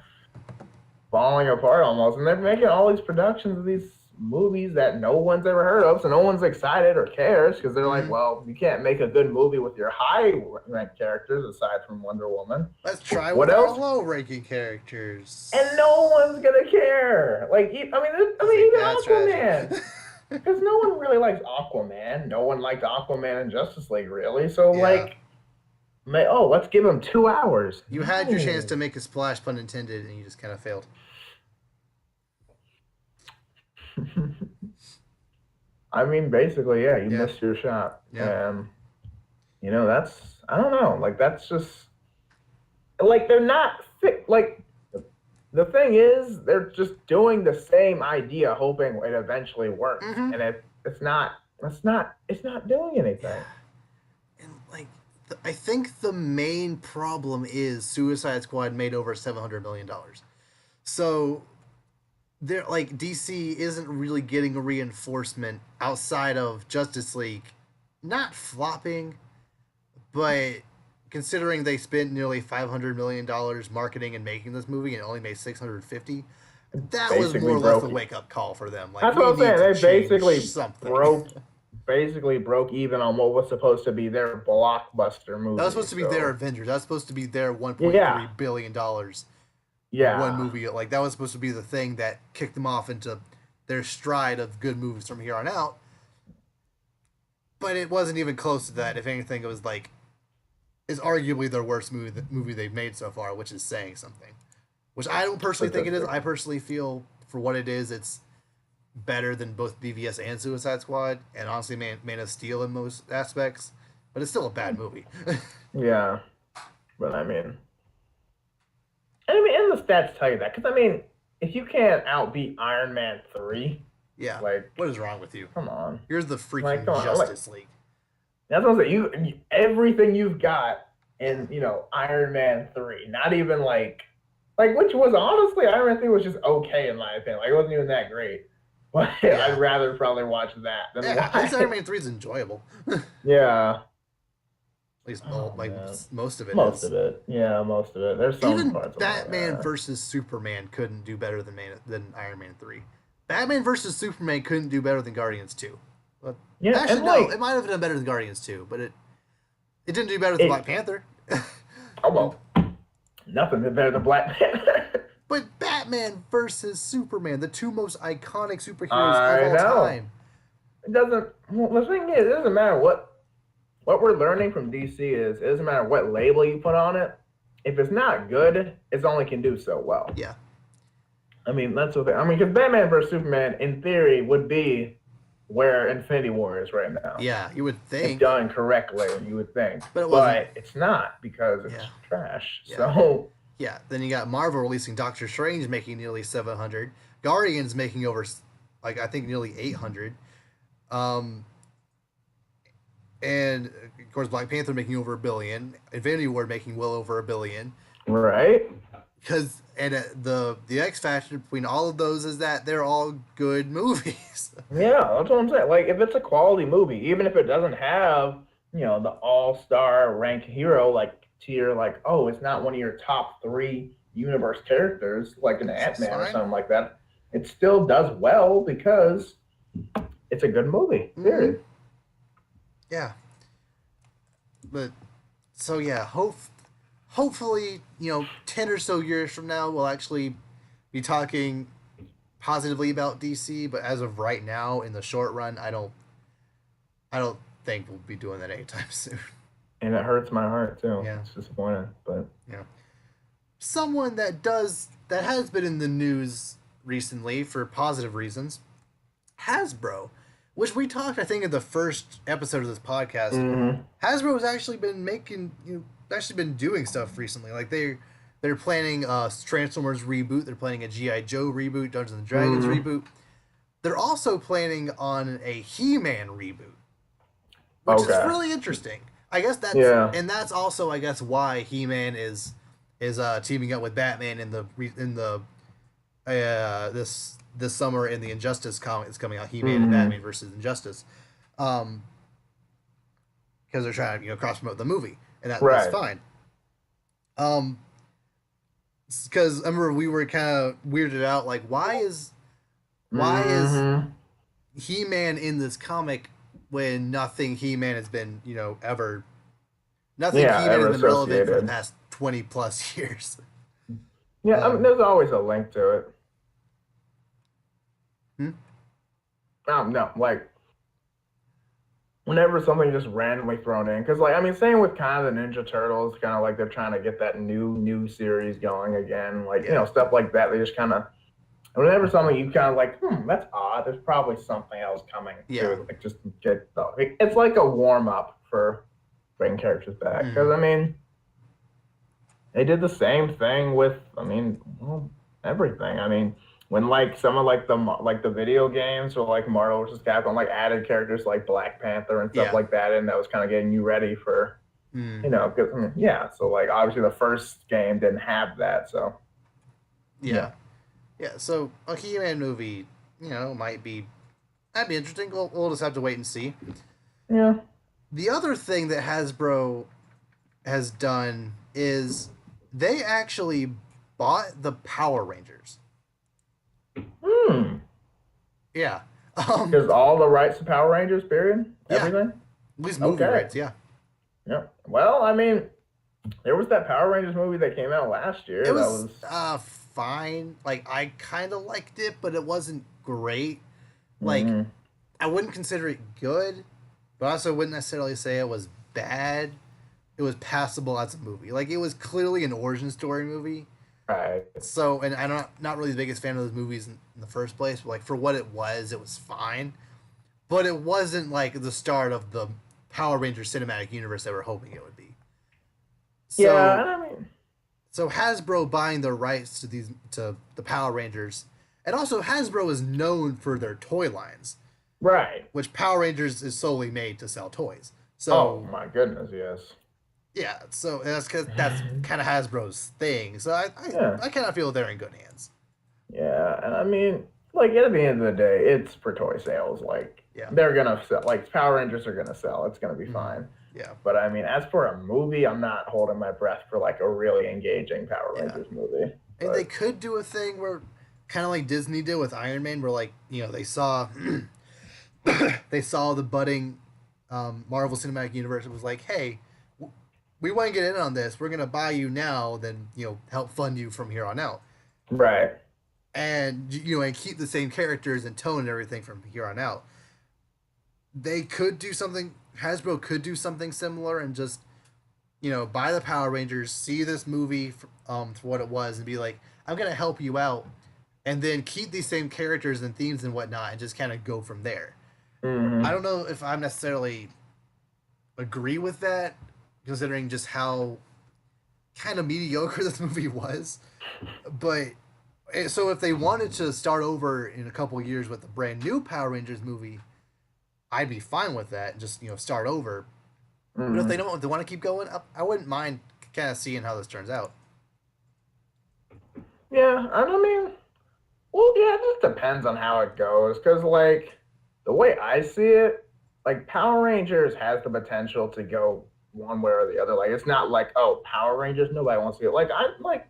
falling apart almost. And they're making all these productions of these movies that no one's ever heard of, so no one's excited or cares because they're like, well, you can't make a good movie with your high ranked characters aside from Wonder Woman. Let's try What with our else? low-ranking characters. And no one's gonna care. Like, even Aquaman, because no one really likes Aquaman. No one liked Aquaman in Justice League, really. So, like, let's give him 2 hours. You had your chance to make a splash, pun intended, and you just kind of failed. I mean, basically, yeah, you missed your shot. Yeah. And, I don't know. Like, that's just, like, they're not fit. Like, the thing is, they're just doing the same idea, hoping it eventually works, and it's not doing anything. And like, I think the main problem is Suicide Squad made over $700 million, so they're like DC isn't really getting a reinforcement outside of Justice League, not flopping, but considering they spent nearly $500 million marketing and making this movie and it only made 650, that was more or less a wake up call for them. Like, that's what I'm saying. They something. basically broke even on what was supposed to be their blockbuster movie. That was supposed to be their Avengers. That was supposed to be their $1.3 billion. One movie. Like, that was supposed to be the thing that kicked them off into their stride of good movies from here on out. But it wasn't even close to that. If anything, it was like, is arguably their worst movie they've made so far, which is saying something. Which I don't personally think it is. I personally feel, for what it is, it's better than both BVS and Suicide Squad, and honestly, Man of Steel in most aspects. But it's still a bad movie. Yeah, but I mean, and the stats tell you that, because I mean, if you can't outbeat Iron Man 3, yeah, like, what is wrong with you? Come on, here's the freaking Justice League. That's what I'm saying. You everything you've got in Iron Man 3, not even like which was honestly Iron Man 3 was just okay in my opinion. Like, it wasn't even that great. But yeah. I'd rather probably watch that than watch. Iron Man 3 is enjoyable. Yeah. At least most of it. Most of it. Yeah, most of it. There's some even parts. Batman versus Superman couldn't do better than Iron Man 3. Batman versus Superman couldn't do better than Guardians 2. But yeah, actually, no, it might have done better than Guardians 2, but it didn't do better than Black Panther. Oh, well, nothing better than Black Panther. But Batman versus Superman, the two most iconic superheroes of all time. It doesn't. Well, the thing is, it doesn't matter what we're learning from DC is, it doesn't matter what label you put on it. If it's not good, it only can do so well. Yeah. I mean, that's what because Batman versus Superman, in theory, would be where Infinity War is right now. Yeah, you would think. If done correctly, you would think. But it's not, because it's trash. Yeah. So. Yeah, then you got Marvel releasing Doctor Strange, making nearly 700. Guardians making over, I think, nearly 800. And, of course, Black Panther making over $1 billion. Infinity War making well over $1 billion. Right. Because the X factor between all of those is that they're all good movies. Yeah, that's what I'm saying. Like, if it's a quality movie, even if it doesn't have, the all-star ranked hero, tier, it's not one of your top 3 universe characters, like an Antman or something like that, it still does well because it's a good movie. Period. Yeah. But, so yeah, hopefully, 10 or so years from now, we'll actually be talking positively about DC, but as of right now, in the short run, I don't think we'll be doing that anytime soon. And it hurts my heart too. Yeah. It's disappointing, but yeah. Someone that has been in the news recently for positive reasons, Hasbro, which we talked, I think, in the first episode of this podcast. Mm-hmm. Hasbro has actually been been doing stuff recently. Like they're planning a Transformers reboot. They're planning a G.I. Joe reboot, Dungeons and Dragons reboot. They're also planning on a He-Man reboot, which is really interesting. I guess and that's also, I guess, why He-Man is teaming up with Batman in the this summer in the Injustice comic that's coming out, He-Man and Batman versus Injustice, because they're trying to cross promote the movie, and that's fine. Because I remember we were kind of weirded out, like, why is He-Man in this comic when nothing He-Man has been ever He-Man has been relevant for the past 20 plus years. Yeah, there's always a link to it. No, whenever something just randomly thrown in, because same with kind of the Ninja Turtles, kind of like they're trying to get that new series going again, stuff like that. They just kind of, whenever something you kind of like, that's odd. There's probably something else coming. Yeah, just get it's like a warm up for bringing characters back, because they did the same thing with everything. I mean, when like some of like the video games or like Marvel vs. Capcom like added characters like Black Panther and stuff Yeah. like that, and that was kind of getting you ready for Mm. 'cause, yeah. So like obviously the first game didn't have that, so Yeah. yeah, Yeah. So a He-Man movie, might be interesting. We'll just have to wait and see. yeah. The other thing that Hasbro has done is they actually bought the Power Rangers. Hmm. Yeah. Because all the rights to Power Rangers, period, Yeah. everything. At least movie Okay. rights. Yeah. Yeah. Well, I mean, there was that Power Rangers movie that came out last year. It That was was. fine. Like I kind of liked it, but it wasn't great. Like Mm, I wouldn't consider it good, but I also wouldn't necessarily say it was bad. It was passable as a movie. Like it was clearly an origin story movie. right. So, and I'm not really the biggest fan of those movies in the first place. But like for what it was fine. But it wasn't like the start of the Power Rangers cinematic universe that we're hoping it would be. Yeah, So, and I mean, Hasbro buying the rights to the Power Rangers, and also Hasbro is known for their toy lines, right. which Power Rangers is solely made to sell toys. Oh So my goodness, yes. yeah, so that's because that's kind of Hasbro's thing. So Yeah, I kind of feel they're in good hands. yeah, and I mean, like at the end of the day, it's for toy sales. Like Yeah. they're gonna sell. Like Power Rangers are gonna sell. It's gonna be Mm-hmm. fine. Yeah. But I mean, as for a movie, I'm not holding my breath for like a really engaging Power Yeah. Rangers movie. And they But could do a thing where, kind of like Disney did with Iron Man, where like they saw they saw the budding Marvel Cinematic Universe. It was like, hey, we want to get in on this. We're gonna buy you now, then help fund you from here on out, right. and and keep the same characters and tone and everything from here on out. They could do something. Hasbro could do something similar and just buy the Power Rangers, see this movie for what it was, and be like, I'm gonna help you out, and then keep these same characters and themes and whatnot, and just kind of go from there. I Hmm. don't know if I'm necessarily agree with that, considering just how kind of mediocre this movie was. But so if they wanted to start over in a couple of years with a brand new Power Rangers movie, I'd be fine with that and just start over. But if Hmm. they want to keep going, I wouldn't mind kind of seeing how this turns out. Yeah, and I mean, well, yeah, it just depends on how it goes. Because, like, the way I see it, like, Power Rangers has the potential to go one way or the other. Like, it's not like, oh, Power Rangers, nobody wants to see it. Like, I'm like,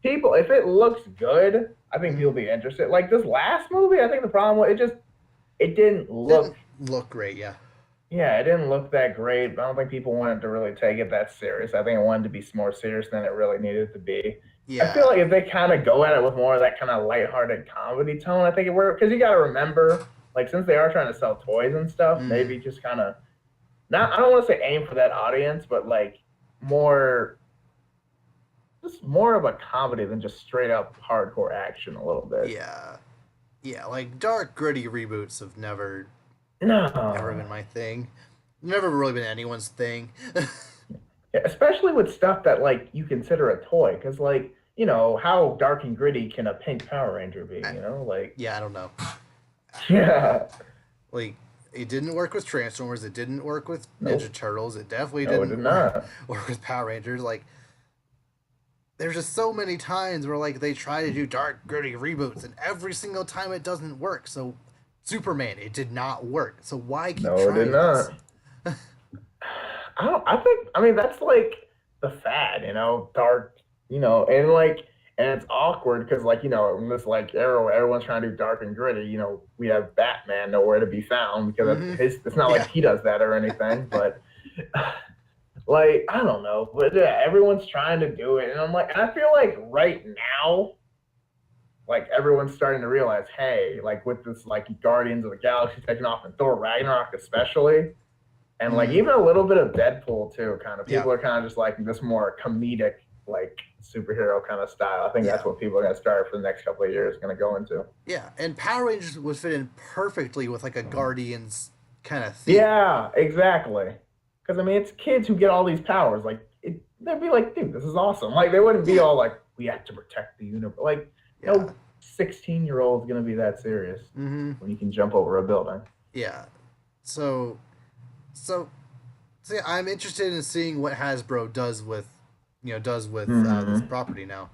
people, if it looks good, I think Mm-hmm. people be interested. Like, this last movie, I think the problem was it didn't look, Didn't look great, yeah. yeah, it didn't look that great. I don't think people wanted to really take it that serious. I think it wanted to be more serious than it really needed to be. I feel Yeah. like if they kind of go at it with more of that kind of lighthearted comedy tone, I think it worked. Because you got to remember, like, since they are trying to sell toys and stuff, Mm-hmm. maybe just kind of not. I don't want to say aim for that audience, but like more, just more of a comedy than just straight up hardcore action a little bit. Yeah. Yeah, like dark, gritty reboots have never No, been my thing. Never really been anyone's thing. yeah, especially with stuff that like you consider a toy, because like how dark and gritty can a pink Power Ranger be? I, Like yeah, I don't know. yeah, Like it didn't work with Transformers. It didn't work with Ninja nope, Turtles. It definitely no, it did didn't work, not. work with Power Rangers. Like there's just so many times where like they try to do dark, gritty reboots, and every single time it doesn't work. So Superman, it did not work. So why keep No, it did trying this? not. I don't. I think. I mean, that's like the fad, dark, and like, and it's awkward because, like, in this like era where everyone's trying to do dark and gritty. We have Batman nowhere to be found because Mm-hmm. that's his. It's not like Yeah. he does that or anything, but like, I don't know, but yeah, everyone's trying to do it, and I'm like, and I feel like right now, like everyone's starting to realize, hey, like with this like Guardians of the Galaxy taking off and Thor Ragnarok especially and like Mm-hmm. even a little bit of Deadpool too. Kind of Yeah. people are kind of just like this more comedic, like superhero kind of style. I think Yeah. that's what people are gonna start for the next couple of years going to go into. Yeah. And Power Rangers would fit in perfectly with like a Guardians kind of theme. Yeah, exactly. Because I mean, it's kids who get all these powers. Like they'd be like, dude, this is awesome. Like they wouldn't be Yeah. all like, we have to protect the universe. Like Yeah. No 16-year-old's gonna be that serious Mm-hmm. when you can jump over a building. Yeah. So so so yeah, I'm interested in seeing what Hasbro does with this Hmm. property now.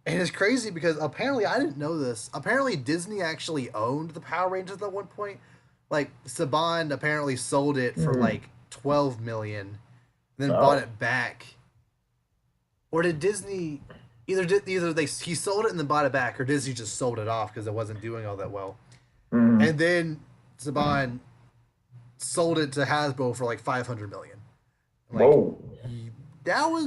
And it's crazy because apparently I didn't know this. Apparently Disney actually owned the Power Rangers at one point. Like Saban apparently sold it for Hmm. like 12 million, then bought Oh. it back. Or did Disney either they he sold it and then bought it back, or Disney just sold it off because it wasn't doing all that well. Hmm. And then Saban sold it to Hasbro for like 500 million. Like Whoa. that was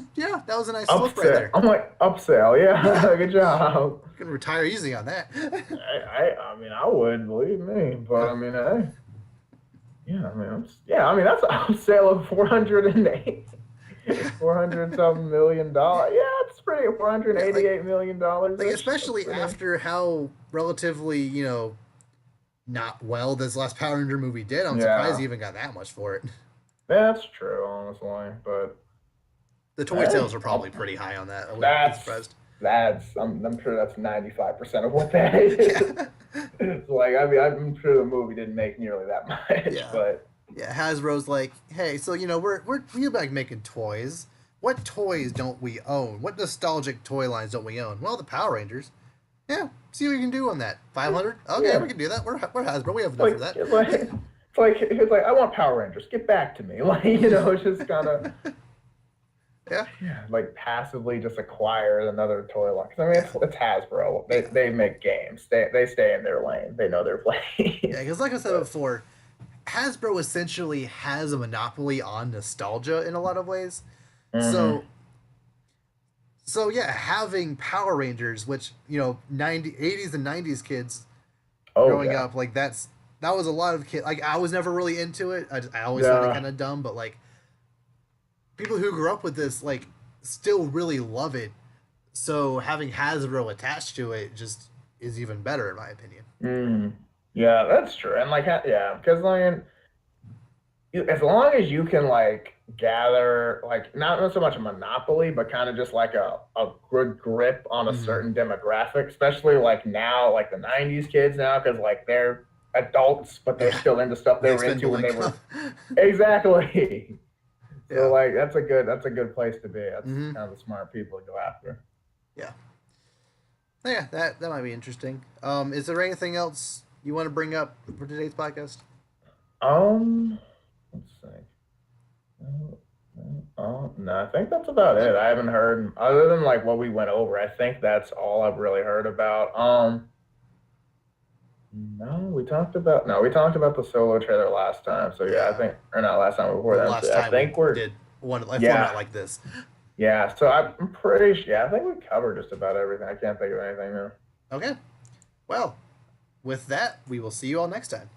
a nice flip right Upsell. there. I'm like upsell. Yeah, Yeah. Good job. you can retire easy on that. I mean, I would believe me, but I mean, yeah, I mean, I mean, that's an upsell of 408, 400 something $1 million. Yeah, it's pretty. four hundred Yeah, like eighty-eight million dollars like ish. That's especially pretty. after how relatively not well this last Power Ranger movie did. I'm surprised Yeah, he even got that much for it. that's true, honestly. But The toy hey, sales are probably pretty high on that. I wouldn't be that's surprised. I'm sure that's 95% of what that is. Yeah, It's like, I mean, I'm sure the movie didn't make nearly that much, yeah, but yeah. Hasbro's like, hey, so we're like making toys. What toys don't we own? What nostalgic toy lines don't we own? Well, the Power Rangers. Yeah, see what we can do on that. 500. Okay, we yeah, can do that. We're Hasbro. We have enough for like that. it's like it's like I want Power Rangers. Get back to me. Like, it's just kind of, Yeah, yeah, like passively just acquire another toy line. 'Cause I mean, yeah, it's Hasbro. They yeah, they make games. They stay in their lane. They know their yeah. place. Because like I said But before, Hasbro essentially has a monopoly on nostalgia in a lot of ways. hmm. So yeah, having Power Rangers, which 80s and 90s kids Oh growing yeah, up, like that was a lot of kids. Like I was never really into it. I always found it yeah. kind of dumb, but like people who grew up with this like still really love it. So having Hasbro attached to it just is even better in my opinion. Mm. Yeah, that's true. And like, yeah, because like, as long as you can like gather like not so much a monopoly, but kind of just like a good grip on a Mm-hmm. certain demographic, especially like now, like the '90s kids now, because like they're adults, but they're Yeah, still into stuff they they were into expendable when they income. were exactly. So Yeah. like that's a good place to be. That's Mm-hmm. kind of the smart people to go after. Yeah. Yeah, that might be interesting. Is there anything else you want to bring up for today's podcast? Um, let's see. Oh, no, I think that's about No. it. I haven't heard other than like what we went over. I think that's all I've really heard about. No, we talked about the solo trailer last time. So yeah, I Yeah. think or not last time before Well, the then. So last I time we think we're did one a yeah, format like this. yeah. So I'm pretty sure. Yeah, I think we covered just about everything. I can't think of anything new. Okay. Well, with that, we will see you all next time.